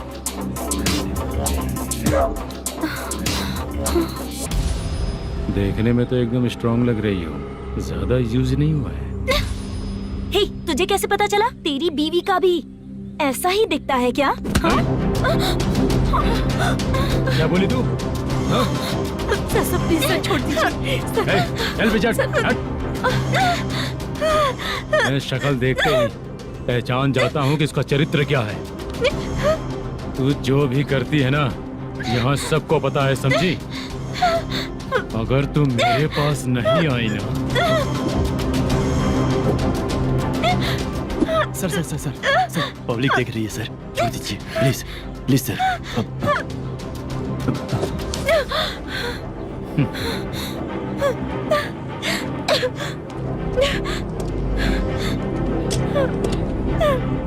देखने में तो एकदम स्ट्रांग लग रही हो, ज्यादा यूज नहीं हुआ है। हे, तुझे कैसे पता चला? तेरी बीवी का भी ऐसा ही दिखता है क्या? क्या बोली तू? सर प्लीज सर छोड़ दीजिए। चल बेटा, मैं शक्ल देखते ही पहचान जाता हूँ कि इसका चरित्र क्या है। तू जो भी करती है ना, यहाँ सबको पता है, समझी? अगर तू मेरे पास नहीं आई ना। Sir sir sir sir sir, public देख रही है सर, छोड़ दीजिए please please sir.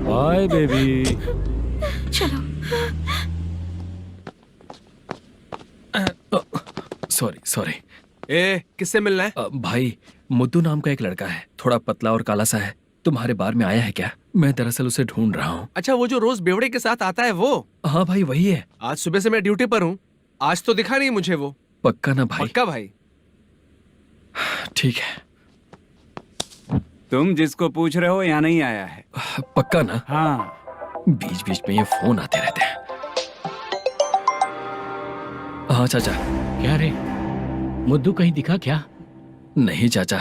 Bye baby. चलो। Sorry sorry. ए, किससे मिलना है? भाई, मुद्दू नाम का एक लड़का है, थोड़ा पतला और काला सा है। तुम्हारे बार में आया है क्या? मैं दरअसल उसे ढूंढ रहा हूँ। अच्छा, वो जो रोज बेवड़े के साथ आता है वो? हाँ भाई वही है। आज सुबह से मैं ड्यूटी पर हूँ, आज तो दिखा नहीं मुझे वो। पक्का ना भाई? पक्का भाई। ठीक है। तुम जिसको पूछ रहे हो यहाँ नहीं आया है? पक्का ना? हाँ। बीच बीच में ये फोन आते रहते हैं। हाँ चाचा। क्या रे, मुद्दू कहीं दिखा क्या? नहीं चाचा,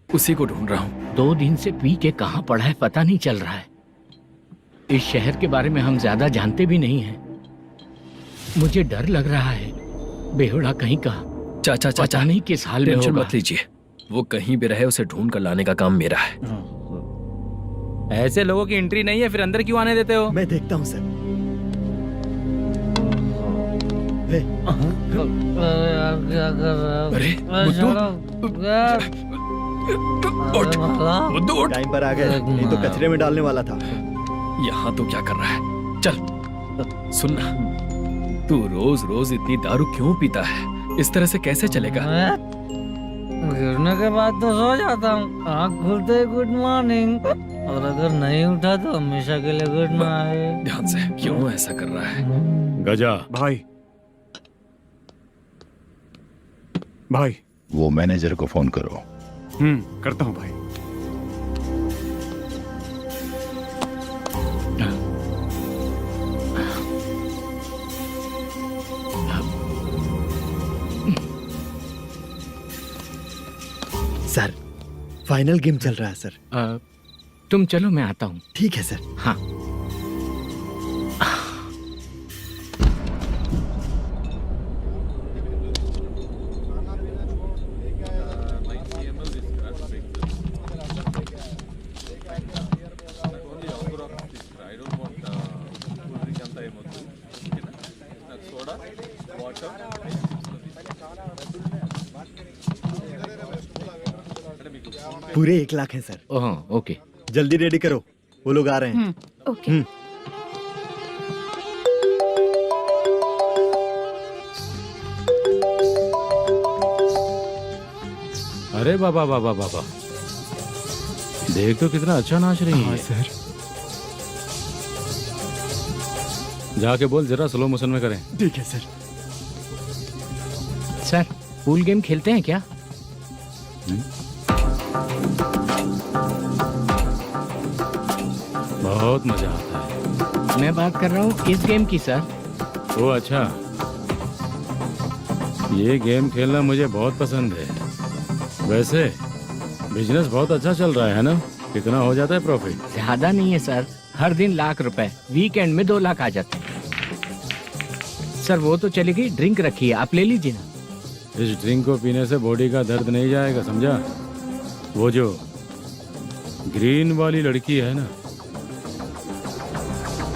उसी को ढूंढ रहा हूँ। 2 दिन से पी के कहाँ पड़ा है पता नहीं चल रहा है। इस शहर के बारे में हम ज्यादा जानते भी नहीं हैं। मुझे डर लग रहा है, बेहुड़ा कहीं का। चाचा पता नहीं किस हाल में टेंशन होगा। मत लीजिए, वो कहीं भी रहे उसे ढूंढ कर लाने का काम मेरा है। ऐसे लोगों की एंट्री नहीं है, फिर अंदर क्यों आने देते हो? मैं देखता हूँ सर। क्या कर रहा है? अरे, बुद्धू टाइम पर आ गए, नहीं तो कचरे में डालने वाला था। यहाँ तो क्या कर रहा है? चल सुनना, तू रोज रोज इतनी दारू क्यों पीता है? इस तरह से कैसे चलेगा? गिरने के बाद तो सो जाता हूँ, आँख खुलते ही गुड मॉर्निंग, और अगर नहीं उठा तो हमेशा के लिए गुड नाइट। ध्यान से, क्यों ऐसा कर रहा है? गजा भाई, भाई वो मैनेजर को फोन करो। करता हूँ भाई। सर, फाइनल गेम चल रहा है सर। तुम चलो, मैं आता हूँ। ठीक है सर। हाँ। पूरे 1 लाख हैं सर। ओह, ओके। जल्दी रेडी करो, वो लोग आ रहे हैं। ओके। अरे बाबा बाबा बाबा, देख तो कितना अच्छा नाच रही है। सर। जाके बोल जरा स्लो मोशन में करें। ठीक है सर। सर, पूल गेम खेलते हैं क्या? बहुत मजा आता है। मैं बात कर रहा हूँ इस गेम की सर। ओ अच्छा, ये गेम खेलना मुझे बहुत पसंद है। वैसे बिजनेस बहुत अच्छा चल रहा है ना? कितना हो जाता है प्रॉफिट? ज्यादा नहीं है सर, हर दिन ₹1,00,000, वीकेंड में 2 लाख आ जाते हैं। सर वो तो चलेगी, ड्रिंक रखी है, आप ले लीजिए ना। इस ड्रिंक को पीने से बॉडी का दर्द नहीं जाएगा, समझा? वो जो ग्रीन वाली लड़की है ना,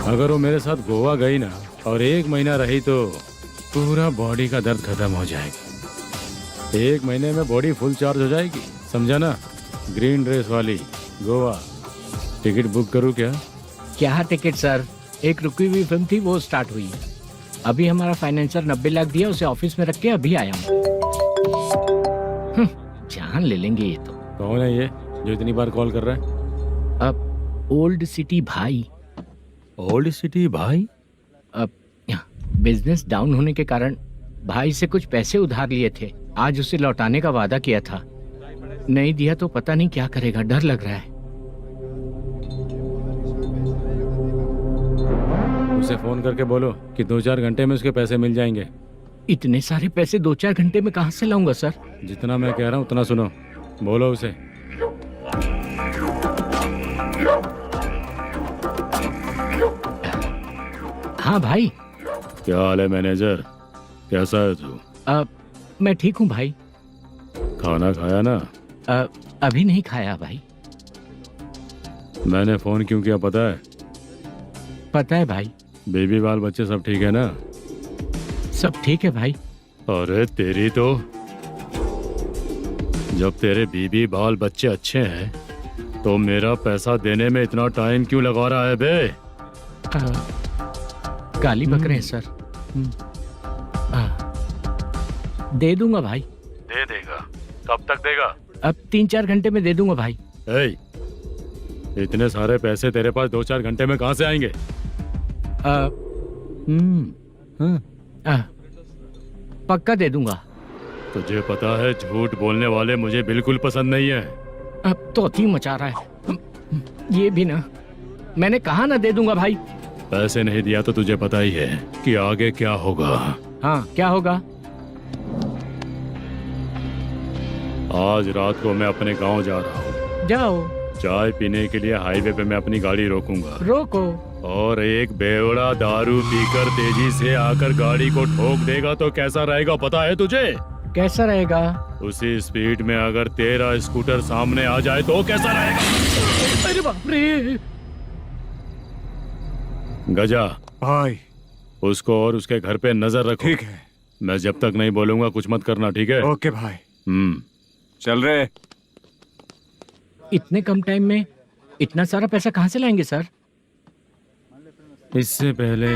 अगर वो मेरे साथ गोवा गई ना और 1 महीना रही तो पूरा बॉडी का दर्द खत्म हो जाएगा। 1 महीने में बॉडी फुल चार्ज हो जाएगी, समझा ना? ग्रीन ड्रेस वाली गोवा। टिकट बुक करूं क्या? क्या टिकट सर, एक रुकी हुई फिल्म थी, वो स्टार्ट हुई है। अभी हमारा फाइनेंसर 90 लाख दिया, उसे ऑफिस में रख के अभी आया हूँ। जान ले लेंगे ये तो। कौन है ये जो इतनी बार कॉल कर रहा है? अब ओल्ड सिटी भाई। ओल्ड सिटी भाई? अब बिजनेस डाउन होने के कारण भाई से कुछ पैसे उधार लिए थे, आज उसे लौटाने का वादा किया था। नहीं दिया तो पता नहीं क्या करेगा, डर लग रहा है। उसे फोन करके बोलो कि 2-4 घंटे में उसके पैसे मिल जाएंगे। इतने सारे पैसे 2-4 घंटे में कहाँ से लाऊंगा सर? जितना मैं कह रहा हूँ उतना सुनो, बोलो उसे। हाँ भाई। क्या हाल है मैनेजर, कैसा है तू? मैं ठीक हूँ भाई। खाना खाया ना? अभी नहीं खाया भाई। मैंने फोन क्यों किया पता है? पता है भाई। बेबी बाल बच्चे सब ठीक है ना? सब ठीक है भाई। अरे तेरी तो, जब तेरे बीबी बाल बच्चे अच्छे हैं तो मेरा पैसा देने में इतना टाइम क्यों लगा रहा है बे? गाली बक रहे हैं सर। दे दूंगा भाई। दे देगा? कब तक देगा? अब 3-4 घंटे में दे दूंगा भाई। इतने सारे पैसे तेरे पास 2-4 घंटे में कहाँ से आएंगे? पक्का दे दूंगा। तुझे पता है झूठ बोलने वाले मुझे बिल्कुल पसंद नहीं है। अब तोती मचा रहा है ये भी ना। मैंने कहा ना दे दूंगा भाई। पैसे नहीं दिया तो तुझे पता ही है कि आगे क्या होगा। हाँ, क्या होगा? आज रात को मैं अपने गांव जा रहा हूँ। जाओ। चाय पीने के लिए हाईवे पे मैं अपनी गाड़ी रोकूंगा। रोको। और एक बेवड़ा दारू पीकर तेजी से आकर गाड़ी को ठोक देगा तो कैसा रहेगा पता है तुझे? कैसा रहेगा? उसी स्पीड में अगर तेरा स्कूटर सामने आ जाए तो कैसा रहेगा? अरे बाप रे। गजा भाई, उसको और उसके घर पे नजर रखो। ठीक है। मैं जब तक नहीं बोलूंगा कुछ मत करना, ठीक है? ओके भाई। चल रहे। इतने कम टाइम में इतना सारा पैसा कहाँ से लाएंगे सर? इससे पहले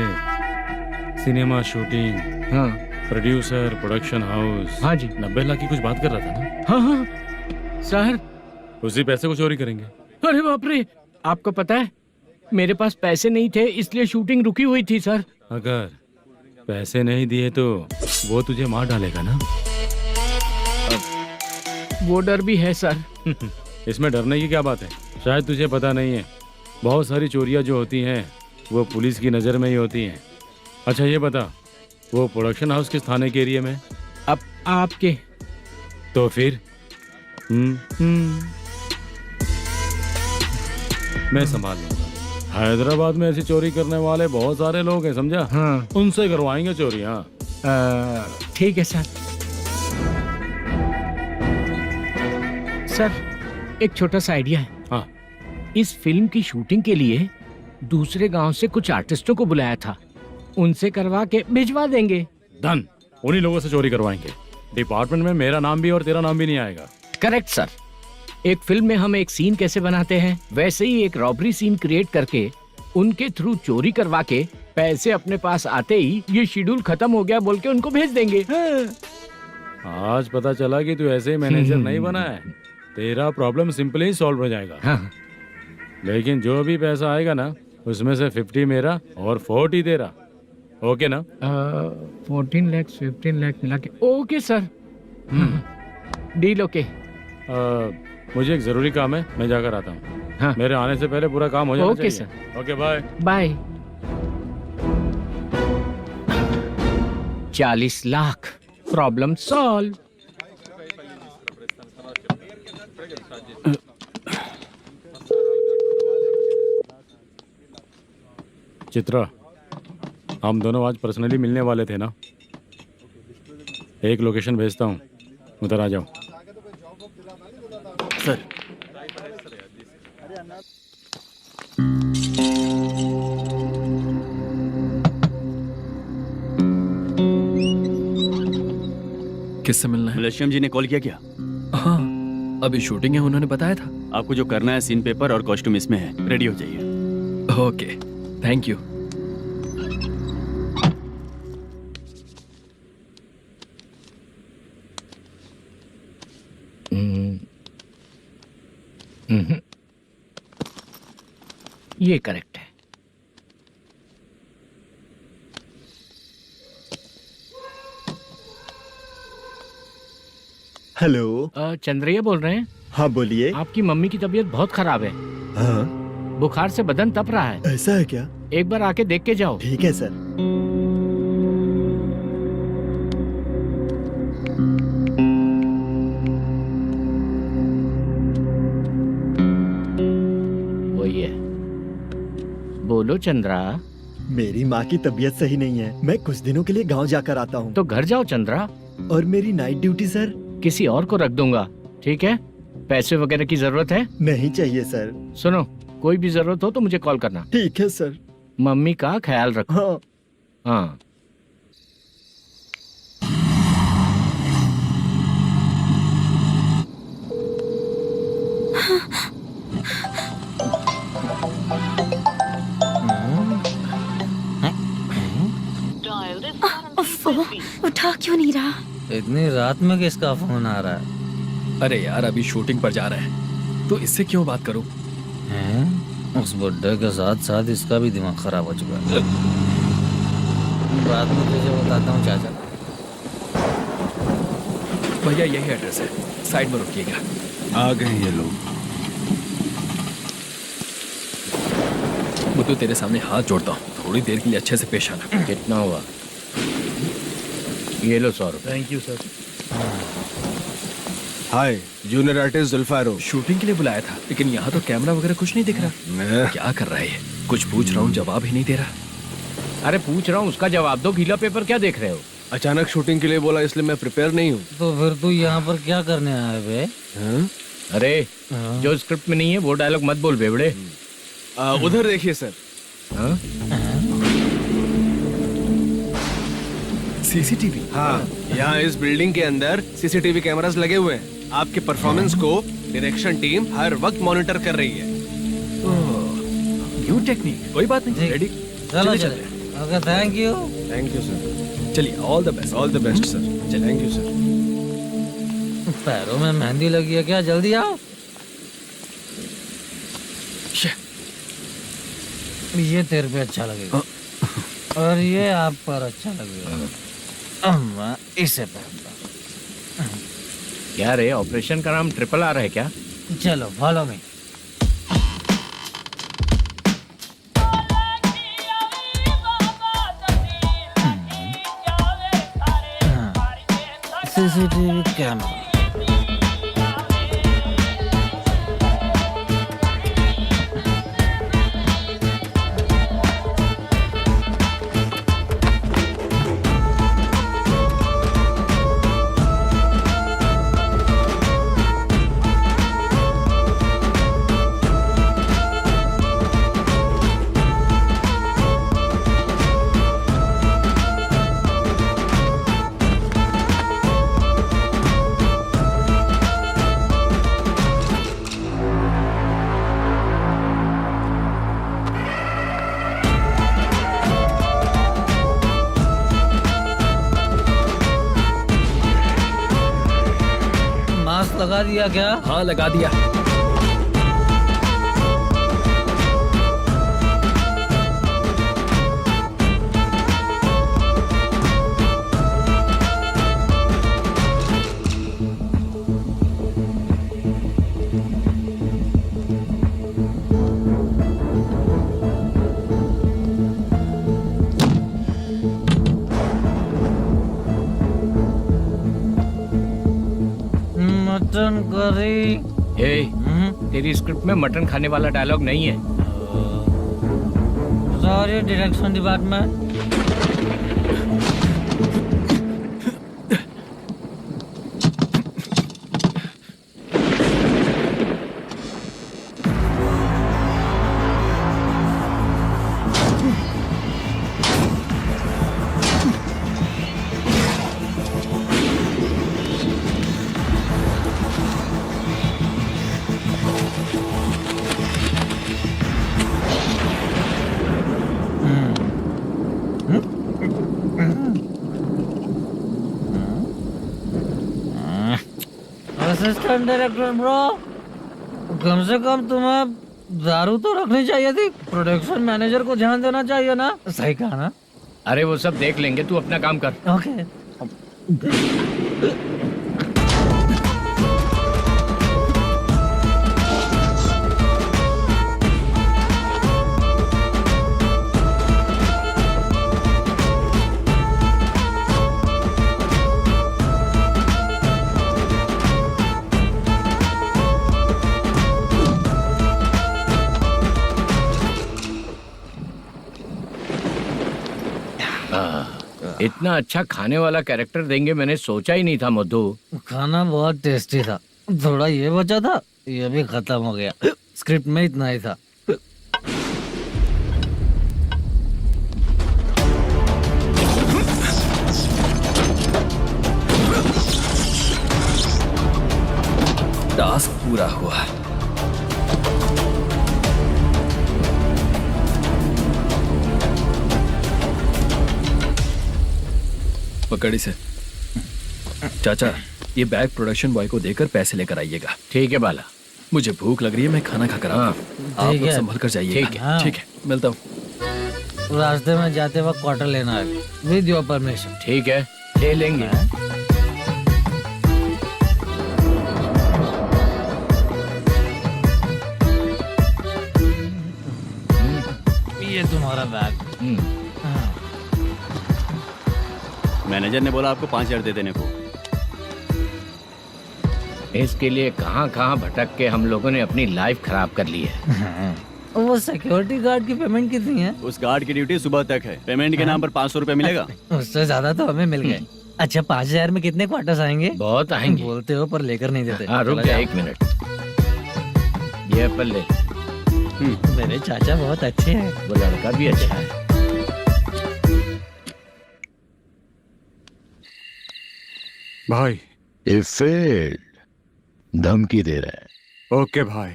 सिनेमा शूटिंग, हाँ, प्रोड्यूसर, प्रोडक्शन हाउस, हाँ जी, 90 लाख की कुछ बात कर रहा था ना? हाँ हाँ सर। उसी पैसे को चोरी करेंगे। अरे बाप रे, आपको पता है मेरे पास पैसे नहीं थे इसलिए शूटिंग रुकी हुई थी सर। अगर पैसे नहीं दिए तो वो तुझे मार डालेगा ना? वो डर भी है सर। इसमें डरने की क्या बात है? शायद तुझे पता नहीं है, बहुत सारी चोरियां जो होती हैं वो पुलिस की नज़र में ही होती हैं। अच्छा ये बता, वो प्रोडक्शन हाउस किस थाने के एरिया में? अब आपके। तो फिर मैं संभाल लूंगा। हैदराबाद में ऐसी चोरी करने वाले बहुत सारे लोग हैं, समझा? हाँ, उनसे करवाएंगे चोरी। हाँ ठीक है सर। सर एक छोटा सा आइडिया है। हाँ। इस फिल्म की शूटिंग के लिए दूसरे गांव से कुछ आर्टिस्टों को बुलाया था, उनसे करवा के भिजवा देंगे। डन, उन्हीं लोगों से चोरी करवाएंगे। डिपार्टमेंट में मेरा नाम भी और तेरा नाम भी नहीं आएगा। Correct sir. एक फिल्म में हम एक सीन कैसे बनाते हैं वैसे ही एक रॉबरी सीन क्रिएट करके उनके थ्रू चोरी करवा के पैसे अपने पास आते ही ये शेड्यूल खत्म हो गया बोल के उनको भेज देंगे। आज पता चला कि तू ऐसे ही मैनेजर नहीं बना है। तेरा प्रॉब्लम सिंपली ही सॉल्व हो जाएगा। हाँ। लेकिन जो भी पैसा आएगा ना उसमें से 50 मेरा और 40 तेरा। ओके ना? 14 लाख 15 लाख मिला के। Okay sir. Deal okay. मुझे एक जरूरी काम है, मैं जाकर आता हूँ। हाँ। मेरे आने से पहले पूरा काम हो जाना ओके चाहिए। Sir. Okay bye bye. 40 lakh, problem solve. Chitra, हम दोनों आज पर्सनली मिलने वाले थे ना? एक लोकेशन भेजता हूँ, उधर आ जाओ। सर किससे मिलना है? मलेशियम जी ने कॉल किया क्या? हाँ, अभी शूटिंग है, उन्होंने बताया था। आपको जो करना है, सीन पेपर और कॉस्ट्यूम इसमें है, रेडी हो जाइए। Okay, thank you. ये करेक्ट है। हेलो। चंद्रैया बोल रहे हैं? हाँ बोलिए। आपकी मम्मी की तबीयत बहुत खराब है। हाँ। बुखार से बदन तप रहा है। ऐसा है क्या? एक बार आके देख के जाओ। ठीक है सर। वही है। बोलो चंद्रा। मेरी माँ की तबीयत सही नहीं है, मैं कुछ दिनों के लिए गांव जाकर आता हूँ। तो घर जाओ चंद्रा। और मेरी नाइट ड्यूटी सर? किसी और को रख दूंगा, ठीक है? पैसे वगैरह की जरूरत है? नहीं चाहिए सर। सुनो, कोई भी जरूरत हो तो मुझे कॉल करना। ठीक है सर। मम्मी का ख्याल रखो। हाँ। हाँ। उठा क्यों नहीं रहा? इतनी रात में किसका फोन आ रहा है? अरे यार, अभी शूटिंग पर जा रहे हैं तो इससे क्यों बात करूं? हैं? उस बुड्ढे के साथ साथ इसका भी दिमाग खराब हो चुका है। रात में तुझे बताता हूँ चाचा। भैया यही एड्रेस है, साइड में रुकिएगा। आ गए ये लोग। मुझे तेरे सामने हाथ जोड़ता हूँ, थोड़ी देर के लिए अच्छे से पेश आना। कितना हुआ? ये लो 100 रुपए। Thank you sir. Hi, junior artist जुल्फारो। शूटिंग के लिए बुलाया था, लेकिन यहाँ तो कैमरा वगैरह कुछ नहीं दिख रहा। क्या कर रहा है ये? कुछ पूछ रहा हूँ, जवाब ही नहीं दे रहा। अरे पूछ रहा हूँ, उसका जवाब दो। गीला पेपर क्या देख रहे हो? अचानक शूटिंग के लिए बोला, इसलिए मैं प्रिपेयर नहीं हूँ। तो फिर तू यहाँ पर क्या करने आया बे? अरे जो स्क्रिप्ट में नहीं है वो डायलॉग मत बोल बेवड़े। उधर देखिए सर। सीसीटीवी? हाँ, यहाँ इस बिल्डिंग के अंदर सीसीटीवी कैमरास लगे हुए हैं। आपके परफॉर्मेंस को डायरेक्शन टीम हर वक्त मॉनिटर कर रही है। न्यू टेक्निक, कोई बात नहीं, रेडी। चलो चलो। Okay, thank you sir. चलिए, all the best. All the best sir. Thank you sir. पैरों में मेहंदी लगी है क्या? जल्दी आओ। ये तेरे पे अच्छा लगेगा और ये आप पर अच्छा लगेगा। अम्मा इसे पहनता। क्या रे, ऑपरेशन का नाम ट्रिपल आर है क्या? चलो फॉलो मी। CCTV camera. लगा दिया क्या? हाँ, लगा दिया। Mutton curry. तेरी स्क्रिप्ट में मटन खाने वाला डायलॉग नहीं है। Sorry direction department. Assistant director bro, कम से कम तुम्हें दारू तो रखनी चाहिए थी। प्रोडक्शन मैनेजर को ध्यान देना चाहिए ना। सही कहा ना? अरे वो सब देख लेंगे, तू अपना काम कर। ओके। इतना अच्छा खाने वाला कैरेक्टर देंगे मैंने सोचा ही नहीं था मधु। खाना बहुत टेस्टी था। थोड़ा ये बचा था, ये भी खत्म हो गया। स्क्रिप्ट में इतना ही था। टास्क पूरा हुआ। पकड़ी से। चाचा, ये बैग प्रोडक्शन बॉय को देकर पैसे लेकर आइएगा। ठीक है बाला। मुझे भूख लग रही है, मैं खाना खाकर आता हूँ। आप लोग संभल कर जाइए। ठीक है। ठीक है, मिलता हूँ। रास्ते में जाते वक्त क्वार्टर लेना है, विद योर परमिशन। ठीक है, ले लेंगे। ये तुम्हारा बैग। मैनेजर ने बोला आपको 5,000 दे देने को। इसके लिए कहाँ कहाँ भटक के हम लोगों ने अपनी लाइफ खराब कर ली है। वो सिक्योरिटी गार्ड की पेमेंट कितनी है? उस गार्ड की ड्यूटी सुबह तक है। पेमेंट के नाम पर 500 रुपए मिलेगा। उससे ज्यादा तो हमें मिल गए। अच्छा, 5,000 में कितने क्वार्टर्स आएंगे? बहुत आएंगे। बोलते हो पर लेकर नहीं देते। हाँ, रुक जा 1 मिनट। ये एप्पल ले। मेरे चाचा बहुत अच्छे हैं। वो लड़का भी अच्छा है। भाई It failed. धमकी दे रहा है। ओके भाई।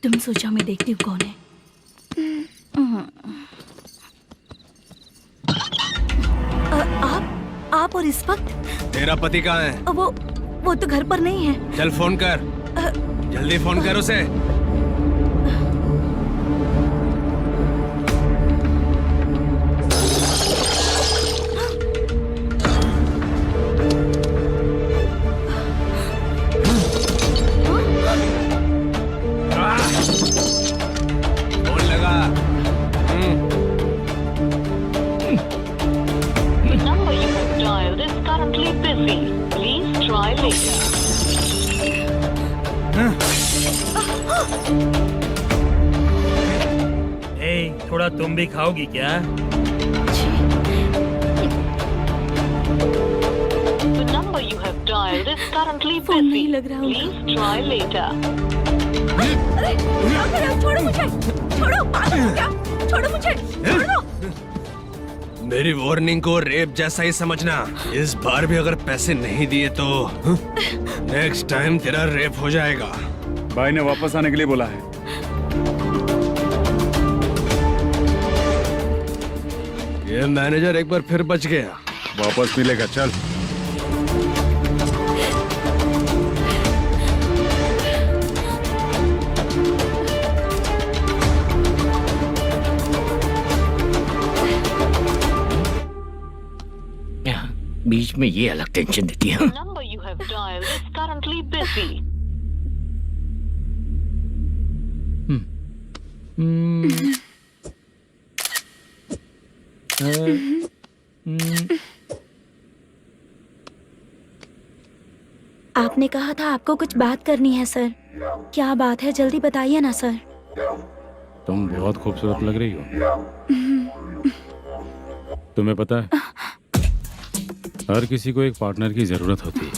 तुम सोचो मैं देखती हूँ कौन है। आप और इस वक्त तेरा पति कहाँ है? वो तो घर पर नहीं है। चल फोन कर, जल्दी फोन कर उसे। फोन लगा। number you have dialed is currently busy. Please try later. थोड़ा तुम भी खाओगी क्या? The number you have dialed is currently busy. Please try later. अरे छोड़ो मुझे, छोड़ो, पागल हो क्या? छोड़ो मुझे, छोड़ो। मेरी वार्निंग को रेप जैसा ही समझना। इस बार भी अगर पैसे नहीं दिए तो नेक्स्ट टाइम तेरा रेप हो जाएगा। भाई ने वापस आने के लिए बोला है। ये मैनेजर एक बार फिर बच गया। वापस मिलेगा, चल। बीच में ये अलग टेंशन देती है। Number you have dialed is currently busy. आपने कहा था आपको कुछ बात करनी है सर। क्या बात है, जल्दी बताइए ना सर। तुम बहुत खूबसूरत लग रही हो। तुम्हें पता है, हर किसी को एक पार्टनर की जरूरत होती है।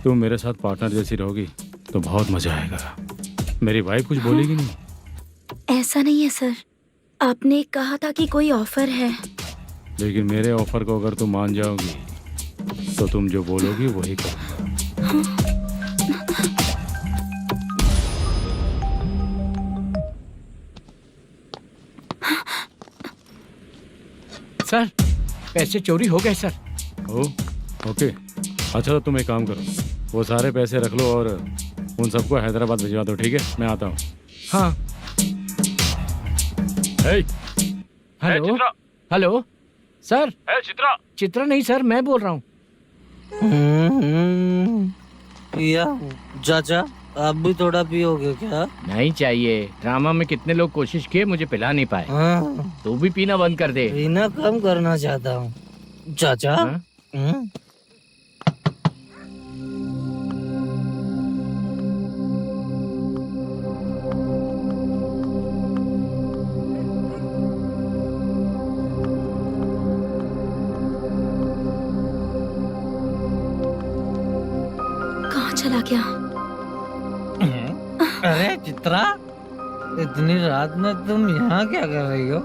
तुम मेरे साथ पार्टनर जैसी रहोगी तो बहुत मजा आएगा। मेरी वाइफ कुछ बोलेगी नहीं? ऐसा नहीं है सर, आपने कहा था कि कोई ऑफर है। लेकिन मेरे ऑफर को अगर तुम मान जाओगी तो तुम जो बोलोगी वही करो। सर, पैसे चोरी हो गए सर। ओके, अच्छा तो तुम एक काम करो, वो सारे पैसे रख लो और उन सबको हैदराबाद भिजवा दो, ठीक है? मैं आता हूँ। हाँ। Hello hello sir. चित्रा नहीं सर, मैं बोल रहा हूँ। या चाचा, आप भी थोड़ा पियोगे क्या? नहीं चाहिए। ड्रामा में कितने लोग कोशिश किए, मुझे पिला नहीं पाए। तू भी पीना बंद कर दे। पीना कम करना चाहता हूँ चाचा। कहाँ चला गया? अरे चित्रा, इतनी रात में तुम यहाँ क्या कर रही हो?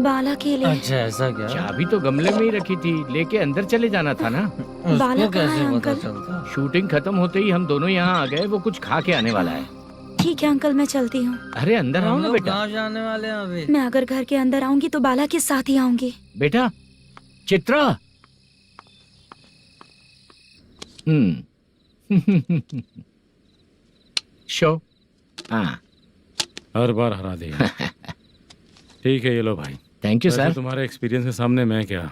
बाला के लिए। अच्छा ऐसा क्या? चाबी तो गमले में ही रखी थी, लेके अंदर चले जाना था ना। बाला कैसे कहाँ है पता अंकल? चलता? शूटिंग खत्म होते ही हम दोनों यहाँ आ गए। वो कुछ खा के आने वाला है। ठीक है अंकल, मैं चलती हूँ। अरे अंदर आओ हम ना लोग बेटा। कहाँ जाने वाले हैं अभी? मैं अगर घर के अंदर आऊंगी तो बाला के साथ ही आऊंगी। बेटा चित्रा। शो। हाँ, हर बार हरा दे। ठीक है, ये लो भाई। Thank you sir. तुम्हारे एक्सपीरियंस के सामने मैं क्या।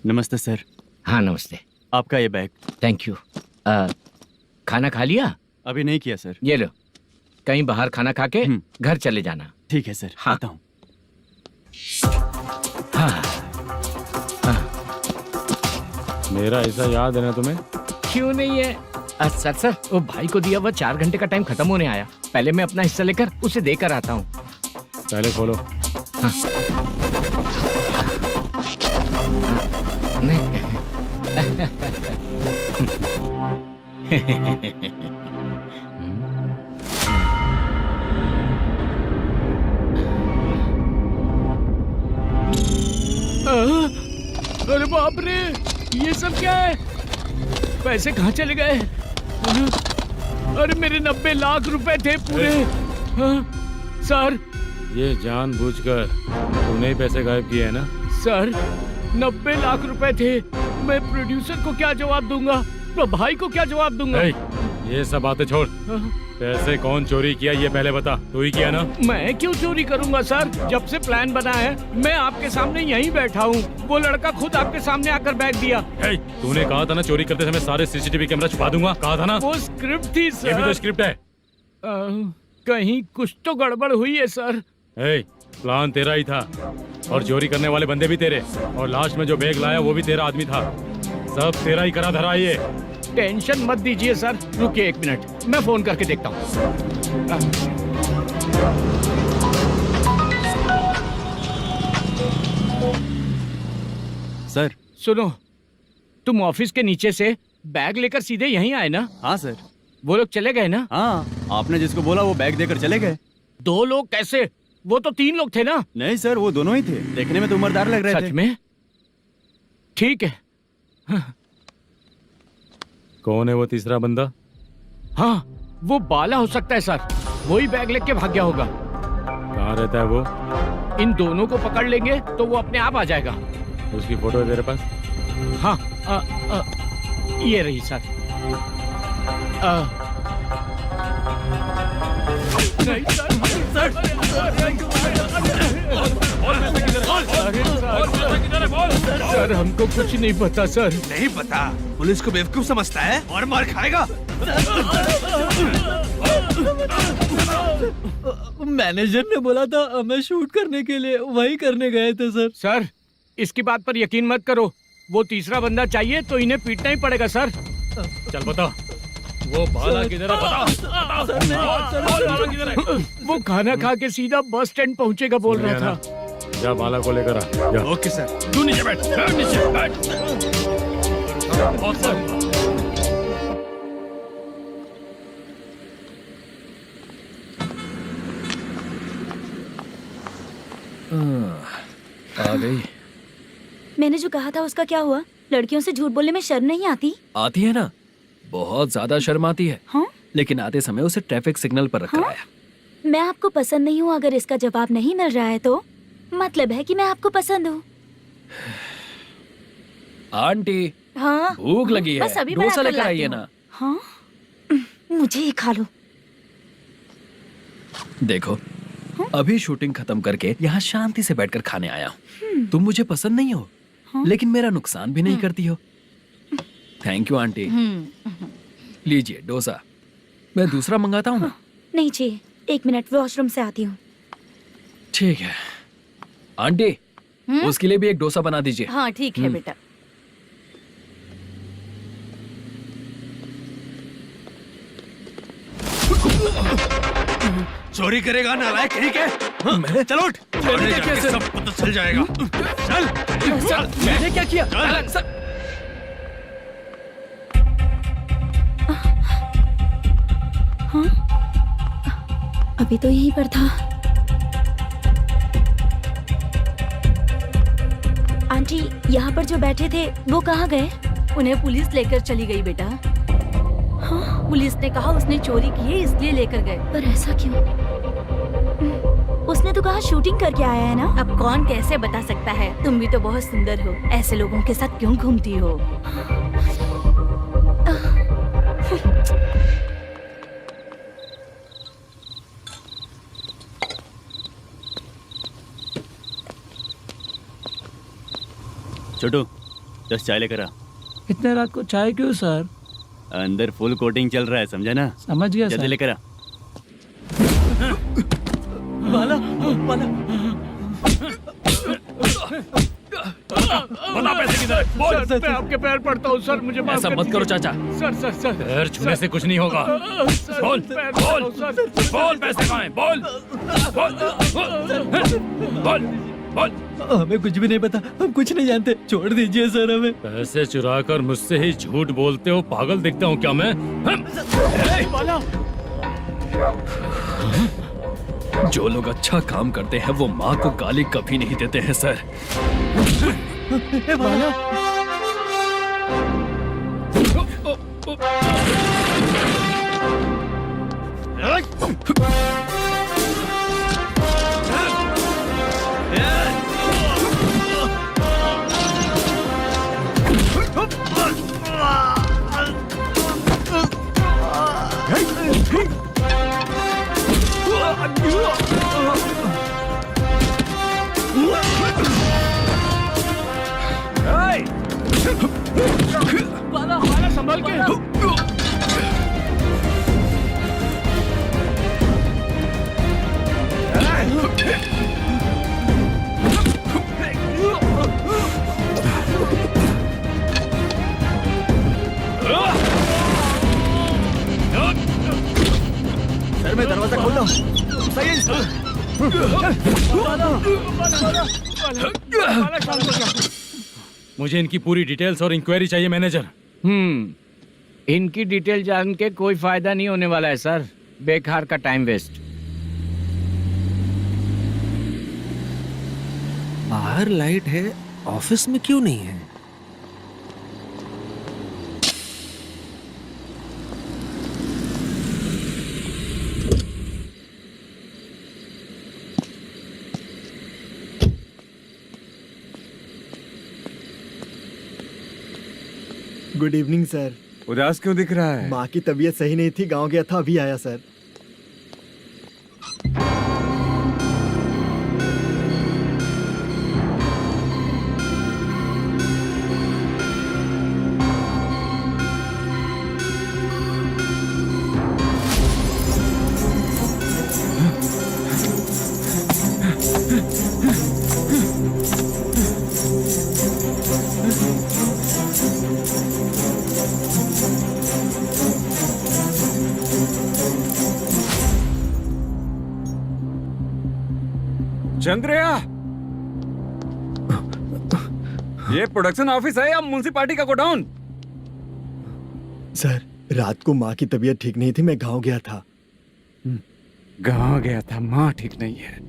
नमस्ते सर। हाँ नमस्ते। आपका ये बैग। Thank you. खाना खा लिया? अभी नहीं किया सर। ये लो, कहीं बाहर खाना खा के घर चले जाना। ठीक है सर। हाँ। आता हूँ। हाँ। मेरा ऐसा याद है ना तुम्हें? क्यों नहीं है? सर वो भाई को दिया हुआ 4 घंटे का टाइम खत्म होने आया। पहले मैं अपना हिस्सा लेकर उसे देकर आता हूँ। पहले खोलो। हाँ। नहीं। अरे बाप रे, ये सब क्या है? पैसे कहाँ चले गए? अरे मेरे 90 लाख रुपए थे पूरे। सर, ये जानबूझकर तूने ही पैसे गायब किए हैं ना? सर 90 लाख रुपए थे। मैं प्रोड्यूसर को क्या जवाब दूंगा, तो भाई को क्या जवाब दूंगा? ये सब बातें छोड़, पैसे कौन चोरी किया ये पहले बता। तू ही किया ना? मैं क्यों चोरी करूंगा सर? जब से प्लान बना है मैं आपके सामने यहीं बैठा हूँ, वो लड़का खुद आपके सामने आकर बैठ दिया। तूने कहा था ना चोरी करते समय सारे सीसीटीवी कैमरा छुपा दूंगा, कहा था ना? वो स्क्रिप्ट थी सर। ये भी तो स्क्रिप्ट है। कहीं कुछ तो गड़बड़ हुई है सर। प्लान तेरा ही था और चोरी करने वाले बंदे भी तेरे, और लास्ट में जो बैग लाया वो भी तेरा आदमी था। सब तेरा ही करा धरा ये। टेंशन मत दीजिए सर, रुकिए 1 मिनट, मैं फोन करके देखता हूँ। सर सुनो, तुम ऑफिस के नीचे से बैग लेकर सीधे यहीं आए ना? हाँ सर। वो लोग चले गए ना? हाँ, आपने जिसको बोला वो बैग देकर चले गए। 2 लोग कैसे? वो तो 3 लोग थे ना? नहीं सर, वो दोनों ही थे। देखने में तो उम्रदार लग रहे थे। सच में? ठीक है। कौन है वो तीसरा बंदा? हाँ, वो बाला हो सकता है सर, वही बैग लेके भाग गया होगा। कहाँ रहता है वो? इन दोनों को पकड़ लेंगे तो वो अपने आप आ जाएगा। उसकी फोटो है तेरे पास? हाँ, ये रही सर। नहीं सर, हमको कुछ नहीं पता सर। नहीं पता? पुलिस को बेवकूफ समझता है और मार खाएगा। मैनेजर ने बोला था हमें शूट करने के लिए, वही करने गए थे सर। सर, इसकी बात पर यकीन मत करो, वो तीसरा बंदा चाहिए तो इन्हें पीटना ही पड़ेगा सर। चल बता, वो बाला किधर है? बता। किधर है? वो खाना खा के सीधा बस स्टैंड पहुंचेगा बोल रहा था। जा बाला को लेकर आ। जा। Okay sir. तू नीचे बैठ, नीचे बैठ। आ गई। मैंने जो कहा था उसका क्या हुआ? लड़कियों से झूठ बोलने में शर्म नहीं आती? आती है ना, बहुत ज्यादा शर्म आती है। हाँ? लेकिन आते समय उसे ट्रैफिक सिग्नल पर रखकर हाँ? आया। मैं आपको पसंद नहीं हूँ, अगर इसका जवाब नहीं मिल रहा है तो मतलब है कि मैं आपको पसंद हूँ। आंटी, हाँ? भूख लगी है, बस अभी डोसा बनाकर लेकर लाती आइए हूँ। ना। हाँ? मुझे ही खा लो। देखो, अभी शूटिंग खत्म करके यहाँ शांति से बैठकर खाने आया हूँ। तुम मुझे पसंद नहीं हो, लेकिन मेरा नुकसान भी नहीं करती हो। Thank you aunty. लीजिए डोसा। मैं दूसरा मंगाता हूँ ना? नहीं चाहिए, 1 मिनट, वॉशरूम से आती हूँ। ठीक है आंटी, उसके लिए भी एक डोसा बना दीजिए। हाँ ठीक है बेटा। चोरी करेगा नालायक कहीं के? हाँ, चल उठ। मैंने क्या किया? सब पता चल जाएगा। चल। मैंने क्या किया? हाँ? अभी तो यहीं पर था। आंटी, यहाँ पर जो बैठे थे वो कहाँ गए? उन्हें पुलिस लेकर चली गई बेटा। हाँ? पुलिस ने कहा उसने चोरी की है इसलिए लेकर गए। पर ऐसा क्यों? उसने तो कहा शूटिंग करके आया है ना। अब कौन कैसे बता सकता है? तुम भी तो बहुत सुंदर हो, ऐसे लोगों के साथ क्यों घूमती हो? छोटू 10 चाय लेकर आ। इतने रात को चाय क्यों सर? अंदर फुल कोटिंग चल रहा है, समझा ना? समझ गया जल्दी सर। लेकर आ। बाला, बाला। बता पैसे किधर है? बोल। सर, मैं आपके पैर पड़ता हूँ सर, मुझे माफ ऐसा कर मत करो दीजिए। चाचा। सर पैर छूने से कुछ नहीं होगा। सर, बोल, पैर बोल, पड़ता हूँ, सर। बोल पैसे कहाँ हैं? बोल, बोल, बोल। हमें कुछ भी नहीं पता, हम कुछ नहीं जानते, छोड़ दीजिए सर हमें। पैसे चुराकर मुझसे ही झूठ बोलते हो, पागल दिखता हूँ क्या मैं? जो लोग अच्छा काम करते हैं वो माँ को गाली कभी नहीं देते हैं सर। बाला बाला बाला संभाल के। सर मैं दरवाजा खोलता हूँ। सही है। मुझे इनकी पूरी डिटेल्स और इंक्वायरी चाहिए मैनेजर। इनकी डिटेल जान के कोई फायदा नहीं होने वाला है सर, बेकार का टाइम वेस्ट। बाहर लाइट है, ऑफिस में क्यों नहीं है? Good evening sir. उदास क्यों दिख रहा है? माँ की तबीयत सही नहीं थी, गांव गया था, अभी आया सर। चंद्रया, ये प्रोडक्शन ऑफिस है या म्युनिसिपालिटी का गोडाउन? सर रात को माँ की तबीयत ठीक नहीं थी, मैं गांव गया था। गांव गया था, माँ ठीक नहीं है।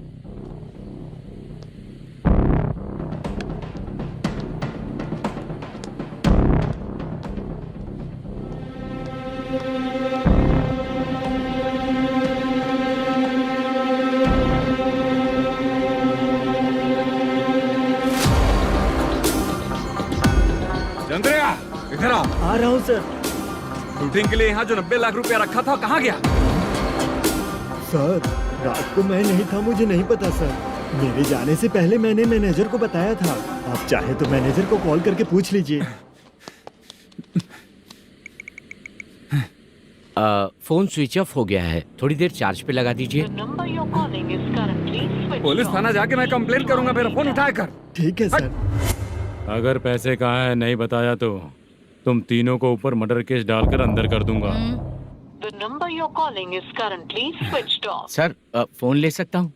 चंद्रया, इधर आओ। आ रहा हूँ सर। शूटिंग के लिए यहाँ जो 90 लाख रुपया रखा था, कहाँ गया? सर रात को मैं नहीं था, मुझे नहीं पता सर। मेरे जाने से पहले मैंने मैनेजर को बताया था। आप चाहे तो मैनेजर को कॉल करके पूछ लीजिए। फोन स्विच ऑफ हो गया है, थोड़ी देर चार्ज पे लगा दीजिए। पुलिस थाना जाके मैं कंप्लेंट करूंगा, मेरा फोन उठाया कर। ठीक है सर। अगर पैसे कहाँ है नहीं बताया तो तुम तीनों को ऊपर मर्डर केस डालकर अंदर कर दूंगा। The number you're calling is currently switched off. Sir phone ले सकता हूँ?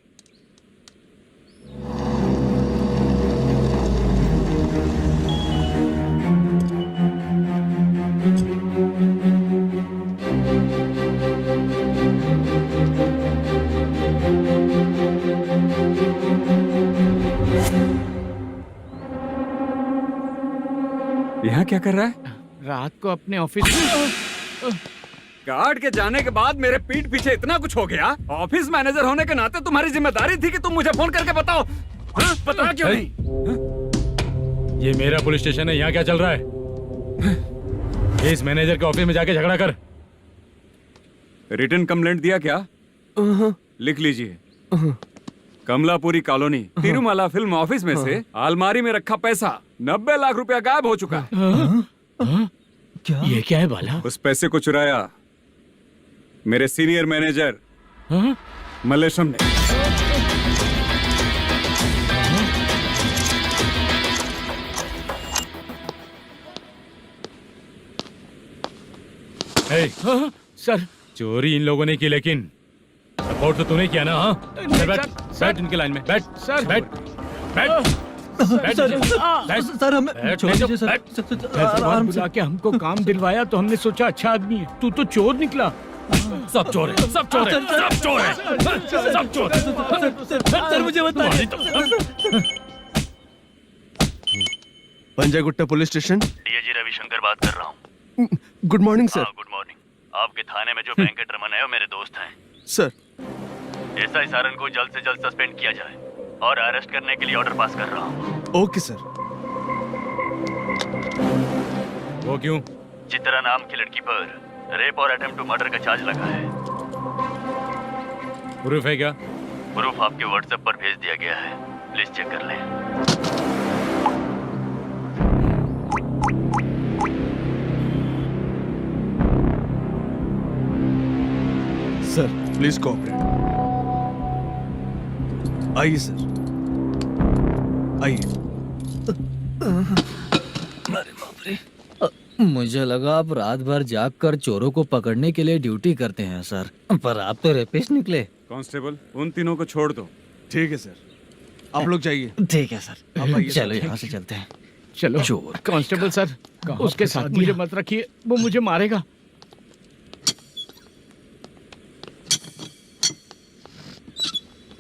यहाँ क्या कर रहा है? रात को अपने ऑफिस गार्ड के जाने के बाद मेरे पीठ पीछे इतना कुछ हो गया। ऑफिस मैनेजर होने के नाते तुम्हारी जिम्मेदारी थी कि तुम मुझे फोन करके बताओ। हाँ? पता क्यों नहीं? ये मेरा पुलिस स्टेशन है, यहाँ क्या चल रहा है? इस मैनेजर के ऑफिस में जाके झगड़ा कर। रिटन कंप्लेंट दिया क्या? लिख लीजिए। Kamalapuri colony, Tirumala film office में से अलमारी में रखा पैसा 90 लाख रुपया गायब हो चुका है। क्या? ये क्या है बाला? उस पैसे को चुराया मेरे सीनियर मैनेजर मल्लेशम ने। सर चोरी इन लोगों ने की, लेकिन सपोर्ट तो तूने किया ना? हाँ बैठ इनके लाइन में, बैठ सर, बैठ बैठ सर हमें छोड़ दीजिए सर। आराम से आके हमको काम दिलवाया तो हमने सोचा अच्छा आदमी है, तू तो चोर निकला। सब चोर है, सब चोर है, सब चोर है, सब चोर है। सर मुझे बताइए। Panjagutta police station. DAG Ravishankar बात कर रहा हूँ। Good morning sir. Good morning. आपके थाने में जो बैंकेट रमन है वो मेरे दोस्त हैं। सर एसआई सारन को जल्द से जल्द सस्पेंड किया जाए और अरेस्ट करने के लिए ऑर्डर पास कर रहा हूँ। Okay sir. वो क्यों? चित्रा नाम की लड़की पर रेप और अटेम्प्ट टू मर्डर का चार्ज लगा है। प्रूफ है क्या? प्रूफ आपके व्हाट्सएप पर भेज दिया गया है, प्लीज चेक कर लें। Sir please cooperate. आइए सर, आइए। अरे बाप रे, मुझे लगा आप रात भर जाग कर चोरों को पकड़ने के लिए ड्यूटी करते हैं सर, पर आप तो रेपिस्ट निकले। कांस्टेबल, उन तीनों को छोड़ दो। ठीक है सर, आप लोग जाइए। ठीक है सर, आप आइए। चलो यहाँ से चलते हैं। चलो चोर कांस्टेबल सर, उसके साथ मुझे मत रखिए, वो मुझे मारेगा।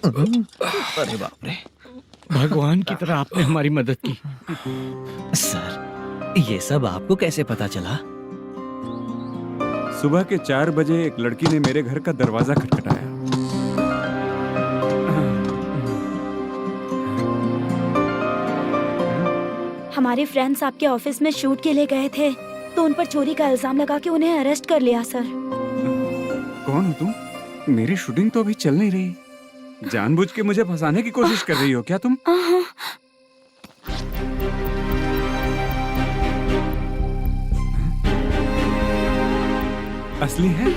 अरे बाप रे, भगवान की तरह आपने हमारी मदद की। सर ये सब आपको कैसे पता चला? सुबह के 4 बजे एक लड़की ने मेरे घर का दरवाजा खटखटाया। हमारे फ्रेंड्स आपके ऑफिस में शूट के लिए गए थे, तो उन पर चोरी का इल्जाम लगा के उन्हें अरेस्ट कर लिया सर। कौन हो तुम? मेरी शूटिंग तो अभी चल नहीं रही। जानबूझ के मुझे फंसाने की कोशिश कर रही हो क्या तुम? असली है?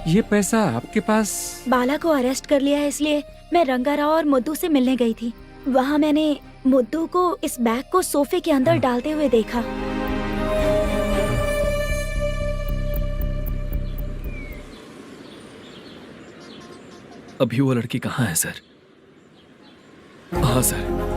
ये पैसा आपके पास? बाला को अरेस्ट कर लिया है, इसलिए मैं रंगाराव और मुद्दू से मिलने गई थी। वहाँ मैंने मुद्दू को इस बैग को सोफे के अंदर डालते हुए देखा। अभी वो लड़की कहाँ है सर? हाँ सर।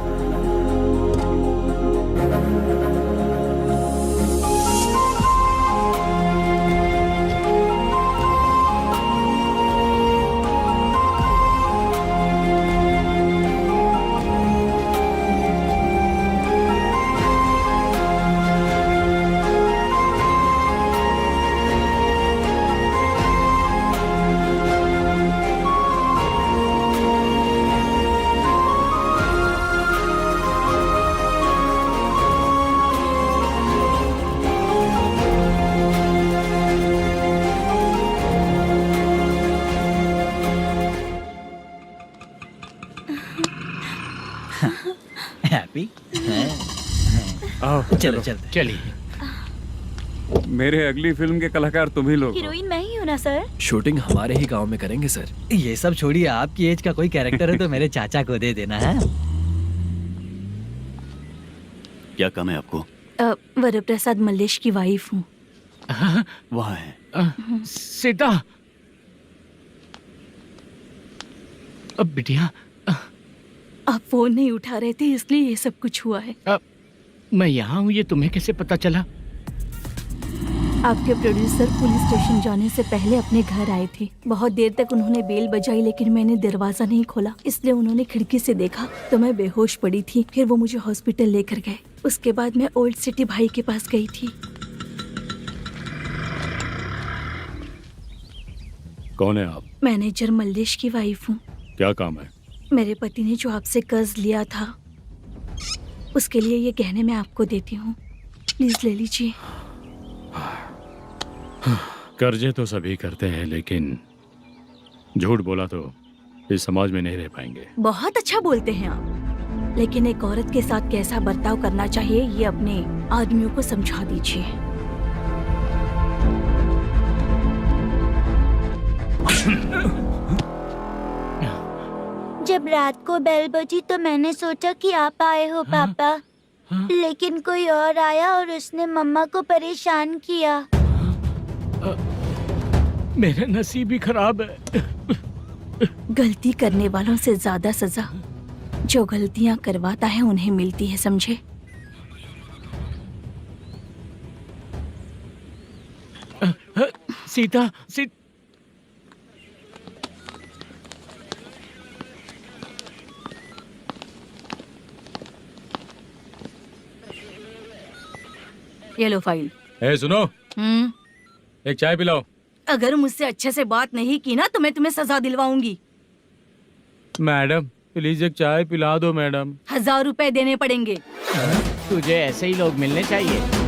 हैप्पी? चलो चलते। चलिए। मेरे अगली फिल्म के कलाकार तुम ही लोग हो। हीरोइन मैं ही हूँ ना सर? शूटिंग हमारे ही गांव में करेंगे सर। ये सब छोड़िए, आपकी एज का कोई कैरेक्टर है तो मेरे चाचा को दे देना है। क्या काम है आपको? वरप्रसाद मल्लेश की वाइफ हूँ। वहाँ है। सीता। अब बिटिया, आप फोन नहीं उठा रहे थे, इसलिए ये सब कुछ हुआ है। मैं यहाँ हूँ, ये तुम्हें कैसे पता चला? आपके प्रोड्यूसर पुलिस स्टेशन जाने से पहले अपने घर आए थे। बहुत देर तक उन्होंने बेल बजाई, लेकिन मैंने दरवाजा नहीं खोला, इसलिए उन्होंने खिड़की से देखा तो मैं बेहोश पड़ी थी। फिर वो मुझे हॉस्पिटल लेकर गए। उसके बाद मैं ओल्ड सिटी भाई के पास गई थी। कौन है आप? मैनेजर मल्लेश की वाइफ हूँ। क्या काम है? मेरे पति ने जो आपसे कर्ज लिया था, उसके लिए ये गहने मैं आपको देती हूँ, प्लीज ले लीजिए। कर्जे तो सभी करते हैं, लेकिन झूठ बोला तो इस समाज में नहीं रह पाएंगे। बहुत अच्छा बोलते हैं आप, लेकिन एक औरत के साथ कैसा बर्ताव करना चाहिए ये अपने आदमियों को समझा दीजिए। जब रात को बेल बजी तो मैंने सोचा कि आप आए हो पापा, लेकिन कोई और आया और उसने मम्मा को परेशान किया। मेरा नसीब ही खराब है। गलती करने वालों से ज्यादा सजा जो गलतियां करवाता है उन्हें मिलती है, समझे? सीता, ये लो फाइल। ए सुनो, एक चाय पिलाओ। अगर मुझसे अच्छे से बात नहीं की ना तो मैं तुम्हें सजा दिलवाऊंगी। मैडम प्लीज एक चाय पिला दो मैडम। 1000 रुपए देने पड़ेंगे। तुझे ऐसे ही लोग मिलने चाहिए।